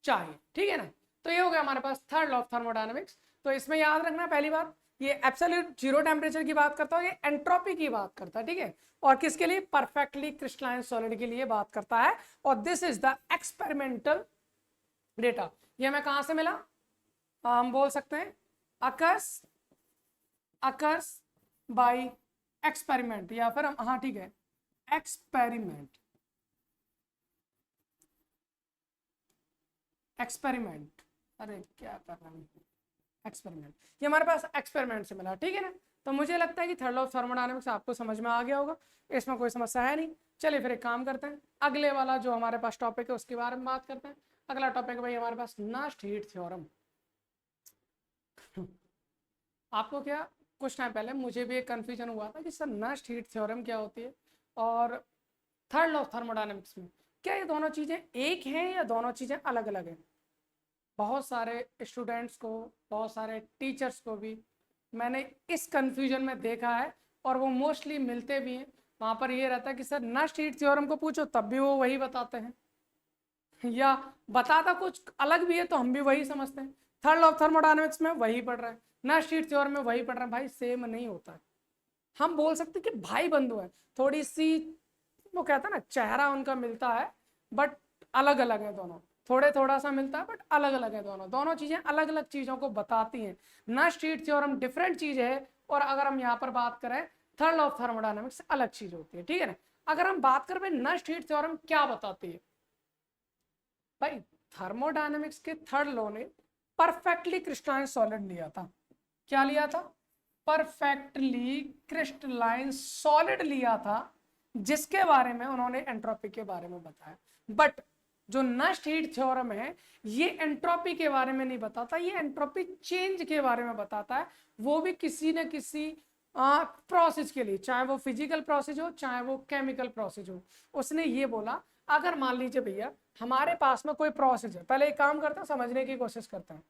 चाहिए, ठीक है ना। तो ये हो गया हमारे पास थर्ड लॉ ऑफ थर्मोडायनेमिक्स। तो इसमें याद रखना पहली बात, ये एब्सोल्यूट जीरो टेम्परेचर की बात करता है, ये एंट्रोपी की बात करता है, ठीक है। और किसके लिए? परफेक्टली क्रिस्टलाइन सॉलिड के लिए बात करता है। और this is the experimental data. ये हमें कहां से मिला? हम बोल सकते हैं अकर्स अकर्स बाय एक्सपेरिमेंट, या फिर हम, हाँ ठीक है, एक्सपेरिमेंट एक्सपेरिमेंट अरे क्या कर रहा हूँ, एक्सपेरिमेंट, ये हमारे पास एक्सपेरिमेंट से मिला, ठीक है ना। तो मुझे लगता है कि थर्ड लॉ ऑफ थर्मोडायनेमिक्स आपको समझ में आ गया होगा, इसमें कोई समस्या है नहीं। चलिए फिर एक काम करते हैं, अगले वाला जो हमारे पास टॉपिक है उसके बारे में बात करते हैं। अगला टॉपिक भाई हमारे पास नस्ट हीट थ्योरम। आपको क्या, कुछ टाइम पहले मुझे भी एक कन्फ्यूजन हुआ था कि सर नस्ट हीट थ्योरम क्या होती है और थर्ड लॉ ऑफ थर्मोडायनेमिक्स में क्या ये दोनों चीज़ें एक हैं या दोनों चीज़ें अलग अलग हैं। बहुत सारे स्टूडेंट्स को, बहुत सारे टीचर्स को भी मैंने इस कन्फ्यूजन में देखा है, और वो मोस्टली मिलते भी हैं। वहाँ पर ये रहता है कि सर नस्ट हीट थ्योरम को पूछो तब भी वो वही बताते हैं, या बताता कुछ अलग भी है तो हम भी वही समझते हैं। थर्ड लॉ ऑफ थर्मोडायनेमिक्स में वही पढ़ रहे हैं, नस्ट हीट थ्योरम में वही पढ़ रहे हैं, भाई सेम नहीं होता है। हम बोल सकते कि भाई बंधु है, थोड़ी सी वो कहता है ना चेहरा उनका मिलता है, बट अलग अलग है दोनों। थोड़े थोड़ा सा मिलता है बट अलग अलग है दोनों, दोनों चीजें अलग अलग चीजों को बताती हैं। नस्ट हीट थ्योरम डिफरेंट चीज है, और अगर हम यहाँ पर बात करें थर्ड लॉ ऑफ थर्मोडायनेमिक्स अलग चीज होती है, ठीक है ना। अगर हम बात करें नस्ट हीट थ्योरम क्या बताती है भाई, थर्मोडायनेमिक्स के थर्ड लॉ ने परफेक्टली क्रिस्टलाइन सॉलिड लिया था। क्या लिया था? परफेक्टली क्रिस्टलाइन सॉलिड लिया था, जिसके बारे में उन्होंने एंट्रोपी के बारे में बताया। बट जो नस्ट हीट थ्योरम है ये एंट्रोपी के बारे में नहीं बताता, ये एंट्रोपी चेंज के बारे में बताता है, वो भी किसी न किसी प्रोसेस के लिए, चाहे वो फिजिकल प्रोसेस हो चाहे वो केमिकल प्रोसेस हो। उसने ये बोला, अगर मान लीजिए भैया हमारे पास में कोई प्रोसेस है, पहले एक काम करते हैं समझने की कोशिश करते हैं।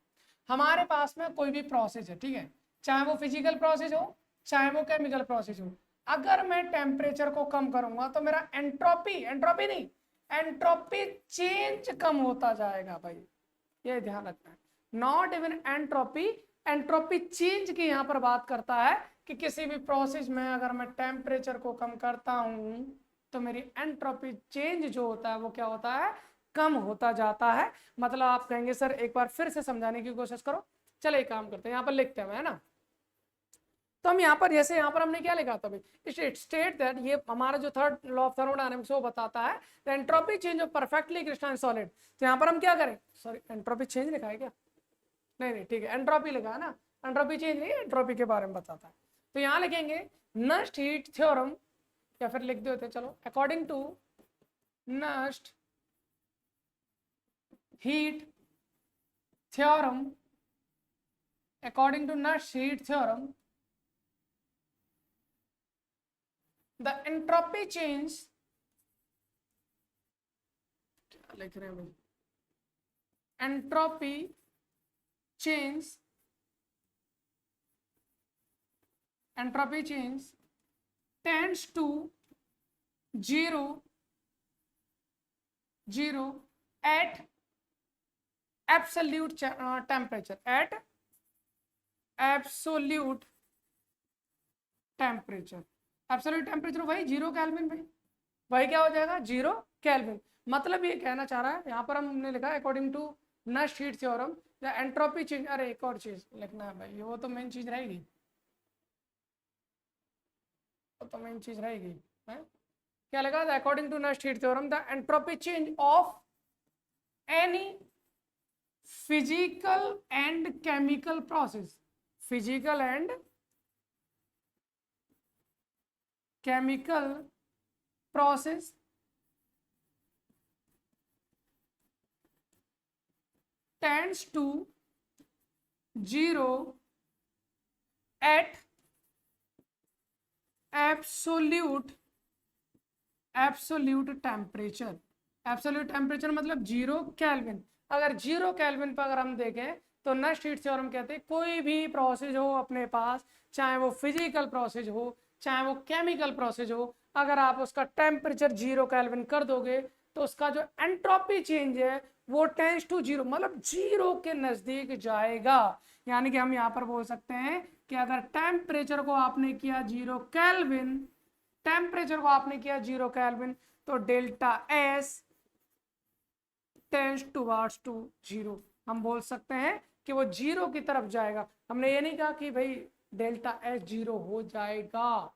हमारे पास में कोई भी प्रोसेस है, ठीक है, चाहे वो फिजिकल प्रोसेस हो चाहे वो केमिकल प्रोसेस हो, अगर मैं टेम्परेचर को कम करूंगा तो मेरा एंट्रोपी, एंट्रोपी नहीं, एंट्रोपी चेंज कम होता जाएगा भाई, ये ध्यान रखना है। Not even entropy, entropy change की यहां पर बात करता है कि किसी भी प्रोसेस में अगर मैं टेम्परेचर को कम करता हूं तो मेरी एंट्रोपी चेंज जो होता है वो क्या होता है, कम होता जाता है। मतलब आप कहेंगे सर एक बार फिर से समझाने की कोशिश करो। चलो एक काम करते हैं, यहाँ पर लिखते हैं है ना। तो हम यहाँ पर, जैसे यहाँ पर हमने क्या लिखा था भाई, स्टेट दैट, ये हमारा जो थर्ड लॉ ऑफ थर्मोडायनेमिक्स वो बताता है the entropy change of perfectly crystalline solid. तो यहाँ पर हम क्या करें, सॉरी एंट्रोपी चेंज लिखा है क्या? नहीं नहीं ठीक है, एंट्रोपी लिखा है ना, एंट्रोपी चेंज नहीं, एंट्रोपी के बारे में बताता है। तो यहाँ लिखेंगे नस्ट हीट थ्योरम, या फिर लिख देते चलो, according to Nernst heat theorem, according to Nash heat theorem, the entropy change, क्या लिख रहे हैं भाई, entropy change, entropy change tends to zero at absolute temperature, at absolute temperature. Absolute temperature भाई 0 केल्विन, भाई भाई क्या हो जाएगा 0 केल्विन। मतलब ये कहना चाह रहा है, यहाँ पर हमने लिखा है according to Nernst heat theorem the entropy change, अरे एक और चीज लिखना है भाई, वो तो मेन चीज रहेगी, वो तो मेन चीज रहेगी है? क्या लगा था, according to Nernst heat theorem the entropy change of any physical and chemical process, physical and chemical process tends to 0 at absolute temperature, absolute temperature मतलब 0 केल्विन। अगर 0 केल्विन पर अगर हम देखें तो नस्ट हीट थ्योरम कहते हैं कोई भी प्रोसेस हो अपने पास, चाहे वो फिजिकल प्रोसेस हो चाहे वो केमिकल प्रोसेस हो, अगर आप उसका टेम्परेचर 0 केल्विन कर दोगे तो उसका जो एंट्रोपी चेंज है वो टेंस टू 0, मतलब 0 के नजदीक जाएगा। यानी कि हम यहाँ पर बोल सकते हैं कि अगर टेम्परेचर को आपने किया 0 केल्विन, टेम्परेचर को आपने किया 0 केल्विन, तो delta S tends towards to 0, हम बोल सकते हैं कि वो 0 की तरफ जाएगा। हमने ये नहीं कहा कि भाई डेल्टा एस 0 हो जाएगा,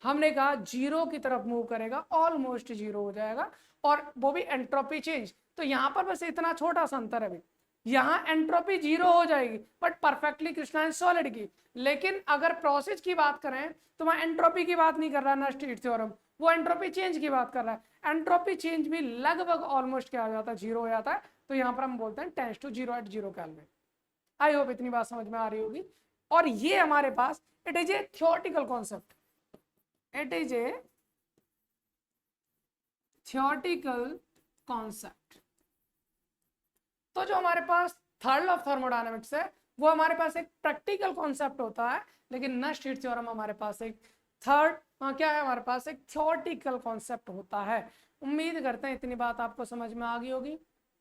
हमने कहा 0 की तरफ मूव करेगा, ऑलमोस्ट 0 हो जाएगा, और वो भी एंट्रोपी चेंज। तो यहां पर बस इतना छोटा सा अंतर है भाई, यहाँ एंट्रोपी 0 हो जाएगी बट परफेक्टली क्रिस्टलाइन सॉलिड की। लेकिन अगर प्रोसेस की बात करें तो वहां एंट्रोपी की बात नहीं कर रहा नस्ट हीट थ्योरम, वो एंट्रोपी चेंज की बात कर रहा है। एंट्रोपी चेंज भी लगभग ऑलमोस्ट क्या हो जाता है, 0 हो जाता है। तो यहाँ पर हम बोलते हैं tends to 0 at 0 kelvin. I hope इतनी बात समझ में आ रही होगी। और ये हमारे पास it is a theoretical concept, it is a theoretical concept. तो जो हमारे पास थर्ड लॉ ऑफ थर्मोडायनेमिक्स है वो हमारे पास एक प्रैक्टिकल कॉन्सेप्ट होता है, लेकिन नस्ट हीट थ्योरम हमारे पास एक थर्ड क्या है, हमारे पास एक थियोरेटिकल कॉन्सेप्ट होता है। उम्मीद करते हैं इतनी बात आपको समझ में आ गई होगी।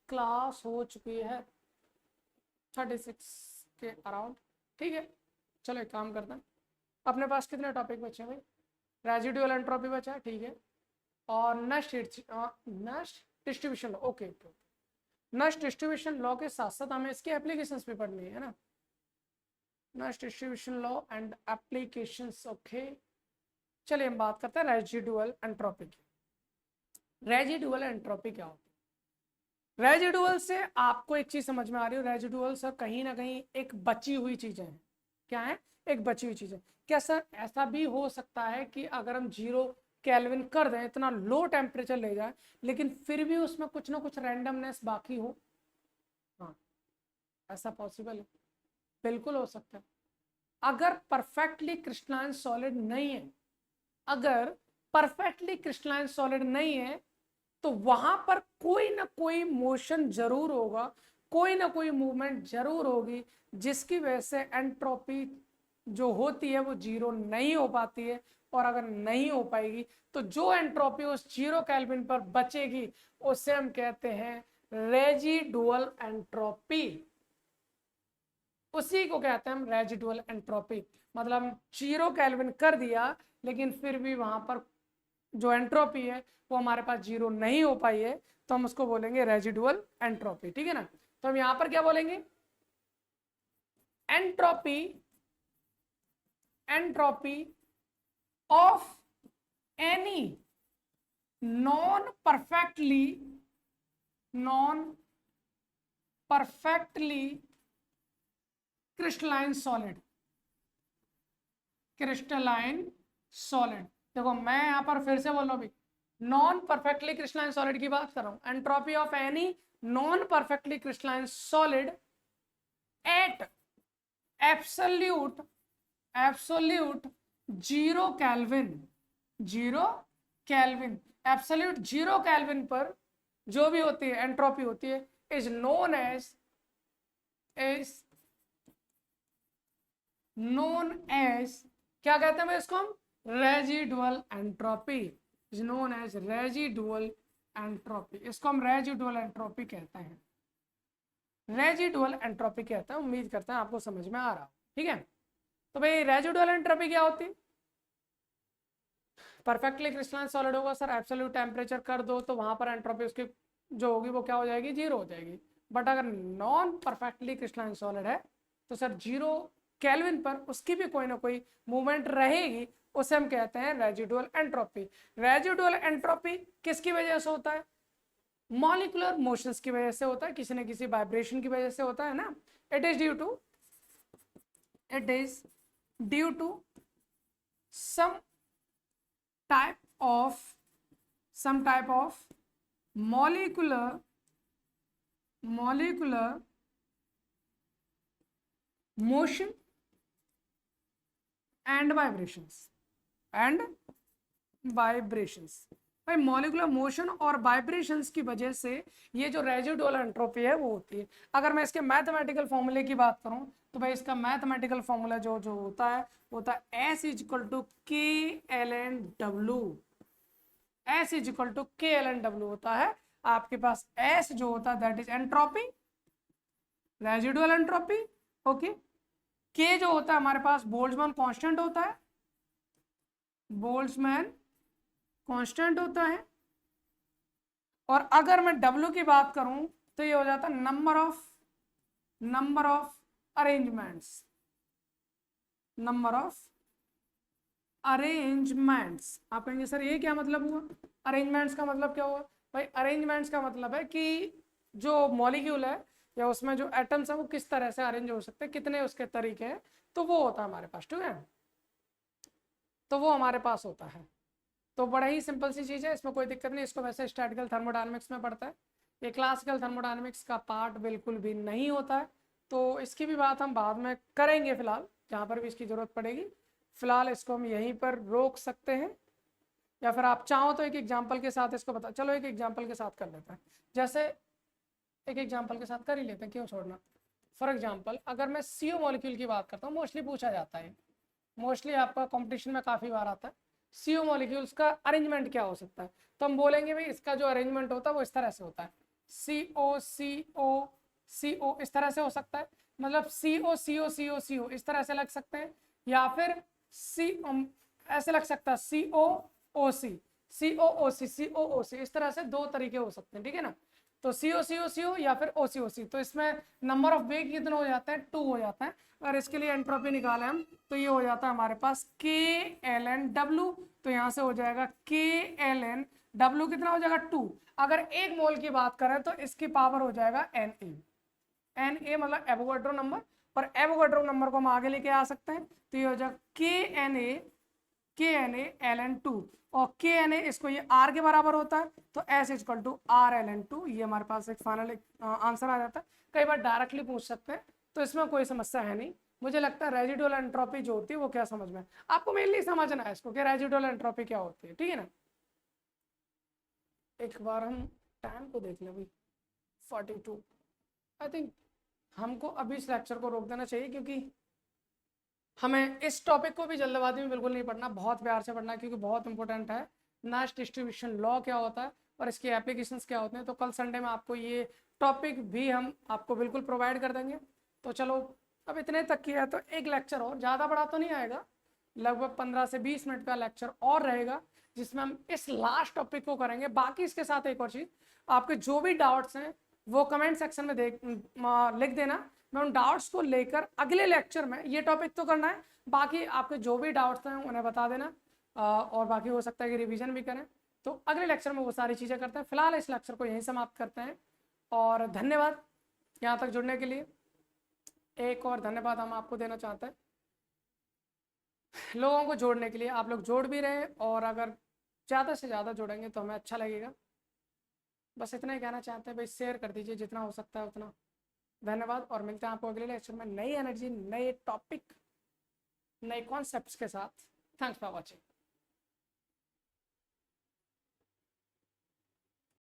क्लास हो चुकी है 36 के अराउंड, ठीक है। चलो एक काम करते हैं, अपने पास कितने टॉपिक बचे हैं भाई? रेजिडुअल एंट्रोपी बचा है, ठीक है, और Nernst distribution law, okay. Nernst distribution law के साथ साथ हमें इसके एप्लीकेशंस भी पढ़नी है ना, Nernst distribution law and applications, okay. चलिए हम बात करते हैं रेजिडुअल एंट्रोपी की। रेजिडुअल एंट्रोपी क्या होती है? रेजिडुअल से आपको एक चीज समझ में आ रही हो, रेजिडुअल सर कहीं ना कहीं एक बची हुई चीजें हैं। क्या है? एक बची हुई चीजें। क्या सर ऐसा भी हो सकता है कि अगर हम 0 केल्विन कर दें, इतना लो टेम्परेचर ले जाए, लेकिन फिर भी उसमें कुछ ना कुछ रैंडमनेस बाकी हो? हाँ, ऐसा पॉसिबल है, बिल्कुल हो सकता है। अगर परफेक्टली क्रिस्टलाइन सॉलिड नहीं है, अगर परफेक्टली क्रिस्टलाइन सॉलिड नहीं है, तो वहां पर कोई ना कोई मोशन जरूर होगा, कोई ना कोई मूवमेंट जरूर होगी, जिसकी वजह से एंट्रोपी जो होती है वो 0 नहीं हो पाती है। और अगर नहीं हो पाएगी तो जो एंट्रोपी उस 0 केल्विन पर बचेगी उसे हम कहते हैं रेजिडुअल एंट्रोपी। उसी को कहते हैं हम रेजिडुअल एंट्रोपी। मतलब 0 केल्विन कर दिया लेकिन फिर भी वहां पर जो एंट्रोपी है वो हमारे पास 0 नहीं हो पाई है, तो हम उसको बोलेंगे रेजिडुअल एंट्रोपी, ठीक है ना। तो हम यहां पर क्या बोलेंगे? Entropy, entropy of any non perfectly crystalline solid, crystalline solid. देखो मैं यहां पर फिर से बोल रहा हूं भाई, नॉन परफेक्टली क्रिस्टलाइन सॉलिड की बात कर रहा हूं। Entropy of any non perfectly crystalline solid at absolute 0 kelvin, 0 kelvin, absolute 0 kelvin पर जो भी होती है एंट्रोपी होती है इज नोन एज क्या कहते हैं इसको हम? Residual entropy, is known as residual entropy. इसको हम रेजिडुअल एंट्रोपी कहते हैं, रेजिडुअल एंट्रोपी कहते हैं। उम्मीद करते हैं आपको समझ में आ रहा, ठीक है। तो भाई रेजिडुअल एंट्रोपी क्या होती है? परफेक्टली क्रिस्टलाइन सॉलिड होगा सर, एब्सोल्यूट टेम्परेचर कर दो तो वहां पर एंट्रोपी उसकी जो होगी वो क्या हो जाएगी? 0 हो जाएगी। बट अगर नॉन परफेक्टली क्रिस्टलाइन सॉलिड है तो सर 0 केल्विन पर उसकी भी कोई ना कोई मूवमेंट रहेगी, उसे हम कहते हैं रेजिडुअल एंट्रोपी। रेजिडुअल एंट्रोपी किसकी वजह से होता है? मॉलिक्यूलर मोशंस की वजह से होता है, किसी न किसी वाइब्रेशन की वजह से होता है ना। It is due to some type of molecular motion and vibrations भाई मॉलिक्यूलर मोशन और वाइब्रेशंस की वजह से ये जो रेजिडुअल एंट्रोपी है वो होती है। अगर मैं इसके मैथमेटिकल फॉर्मूले की बात करूं तो भाई इसका मैथमेटिकल फॉर्मूला जो जो होता है S is equal to K L N W. S is equal to K L N W होता है आपके पास। एस जो होता है that is entropy, residual entropy. Okay, K जो होता है हमारे पास बोल्ट्जमैन कांस्टेंट होता है, बोल्ट्जमैन कांस्टेंट होता है। और अगर मैं W की बात करूं तो ये हो जाता है number of arrangements, number of arrangements. आप कहेंगे सर ये क्या मतलब हुआ, अरेंजमेंट्स का मतलब क्या हुआ? भाई अरेंजमेंट्स का मतलब है कि जो मॉलिक्यूल है या उसमें जो एटम्स है वो किस तरह से अरेंज हो सकते हैं, कितने उसके तरीके हैं, तो वो होता है हमारे पास। ठीक है, तो वो हमारे पास होता है। तो बड़ा ही सिंपल सी चीज़ है, इसमें कोई दिक्कत नहीं। इसको वैसे स्टैटिकल थर्मोडायनेमिक्स में पढ़ता है, ये क्लासिकल थर्मोडायनेमिक्स का पार्ट बिल्कुल भी नहीं होता है। तो इसकी भी बात हम बाद में करेंगे, फिलहाल जहाँ पर भी इसकी ज़रूरत पड़ेगी। फिलहाल इसको हम यहीं पर रोक सकते हैं, या फिर आप चाहो तो एक एग्जाम्पल के साथ इसको बता। चलो एक एग्जाम्पल के साथ कर लेते हैं, जैसे एक एग्जाम्पल के साथ कर ही लेते हैं, क्यों छोड़ना। फॉर एग्जाम्पल अगर मैं CO मॉलिक्यूल की बात करता हूँ, मोस्टली पूछा जाता है, मोस्टली आपका कॉम्पिटिशन में काफ़ी बार आता है, CO मॉलिक्यूल्स का अरेंजमेंट क्या हो सकता है। तो हम बोलेंगे भाई इसका जो अरेंजमेंट होता है वो इस तरह से होता है, CO इस तरह से हो सकता है, मतलब CO इस तरह से लग सकते हैं, या फिर ऐसे लग सकता है COOC इस तरह से दो तरीके हो सकते हैं। ठीक है ना, तो CO या फिर OC। तो इसमें नंबर ऑफ वेग कितने हो जाते हैं, 2 हो जाता है। अगर इसके लिए एंट्रोपी निकालें हम तो ये हो जाता है हमारे पास KLNW। तो यहाँ से हो जाएगा KLNW कितना हो जाएगा 2। अगर एक मोल की बात करें तो इसकी पावर हो जाएगा Na मतलब एवोगाड्रो नंबर, और एवोगाड्रो नंबर को हम आगे लेके आ सकते हैं। तो ये हो जाएगा KNaLN2, और KNa इसको ये R के बराबर होता है, तो S is equal to RLN2। ये हमारे पास एक फाइनल आंसर आ जाता है। कई बार डायरेक्टली पूछ सकते हैं, तो इसमें कोई समस्या है नहीं। मुझे लगता है रेजिडुअल एंट्रोपी जो होती है वो क्या समझ में, आपको मेनली समझना है इसको कि रेजिडुअल एंट्रोपी क्या होती है। ठीक है ना, एक बार हम टाइम को देख लें भाई, 42। आई थिंक हमको अभी इस लेक्चर को रोक देना चाहिए, क्योंकि हमें इस टॉपिक को भी जल्दबाजी में बिल्कुल नहीं पढ़ना, बहुत प्यार से पढ़ना है, क्योंकि बहुत इंपॉर्टेंट है। नाश डिस्ट्रीब्यूशन लॉ क्या होता है और इसके एप्लीकेशंस क्या होते हैं। तो कल संडे में आपको ये टॉपिक भी हम आपको बिल्कुल प्रोवाइड कर देंगे। तो चलो अब इतने तक किया है, तो एक लेक्चर और, ज़्यादा बड़ा तो नहीं आएगा, लगभग 15 से 20 मिनट का लेक्चर और रहेगा, जिसमें हम इस लास्ट टॉपिक को करेंगे। बाकी इसके साथ एक और चीज़, आपके जो भी डाउट्स हैं वो कमेंट सेक्शन में लिख देना। मैं उन डाउट्स को लेकर अगले लेक्चर में, ये टॉपिक तो करना है, बाकी आपके जो भी डाउट्स हैं उन्हें बता देना, और बाकी हो सकता है कि रिवीजन भी करें। तो अगले लेक्चर में वो सारी चीज़ें करते हैं। फिलहाल इस लेक्चर को यहीं समाप्त करते हैं, और धन्यवाद यहाँ तक जुड़ने के लिए। एक और धन्यवाद हम आपको देना चाहते हैं, लोगों को जोड़ने के लिए। आप लोग जोड़ भी रहे हैं, और अगर ज़्यादा से ज़्यादा जोड़ेंगे तो हमें अच्छा लगेगा। बस इतना ही कहना चाहते हैं भाई, शेयर कर दीजिए जितना हो सकता है उतना। धन्यवाद, और मिलते हैं आपको अगले लेक्चर में नई एनर्जी, नए टॉपिक, नए कॉन्सेप्ट्स के साथ। Thanks for watching.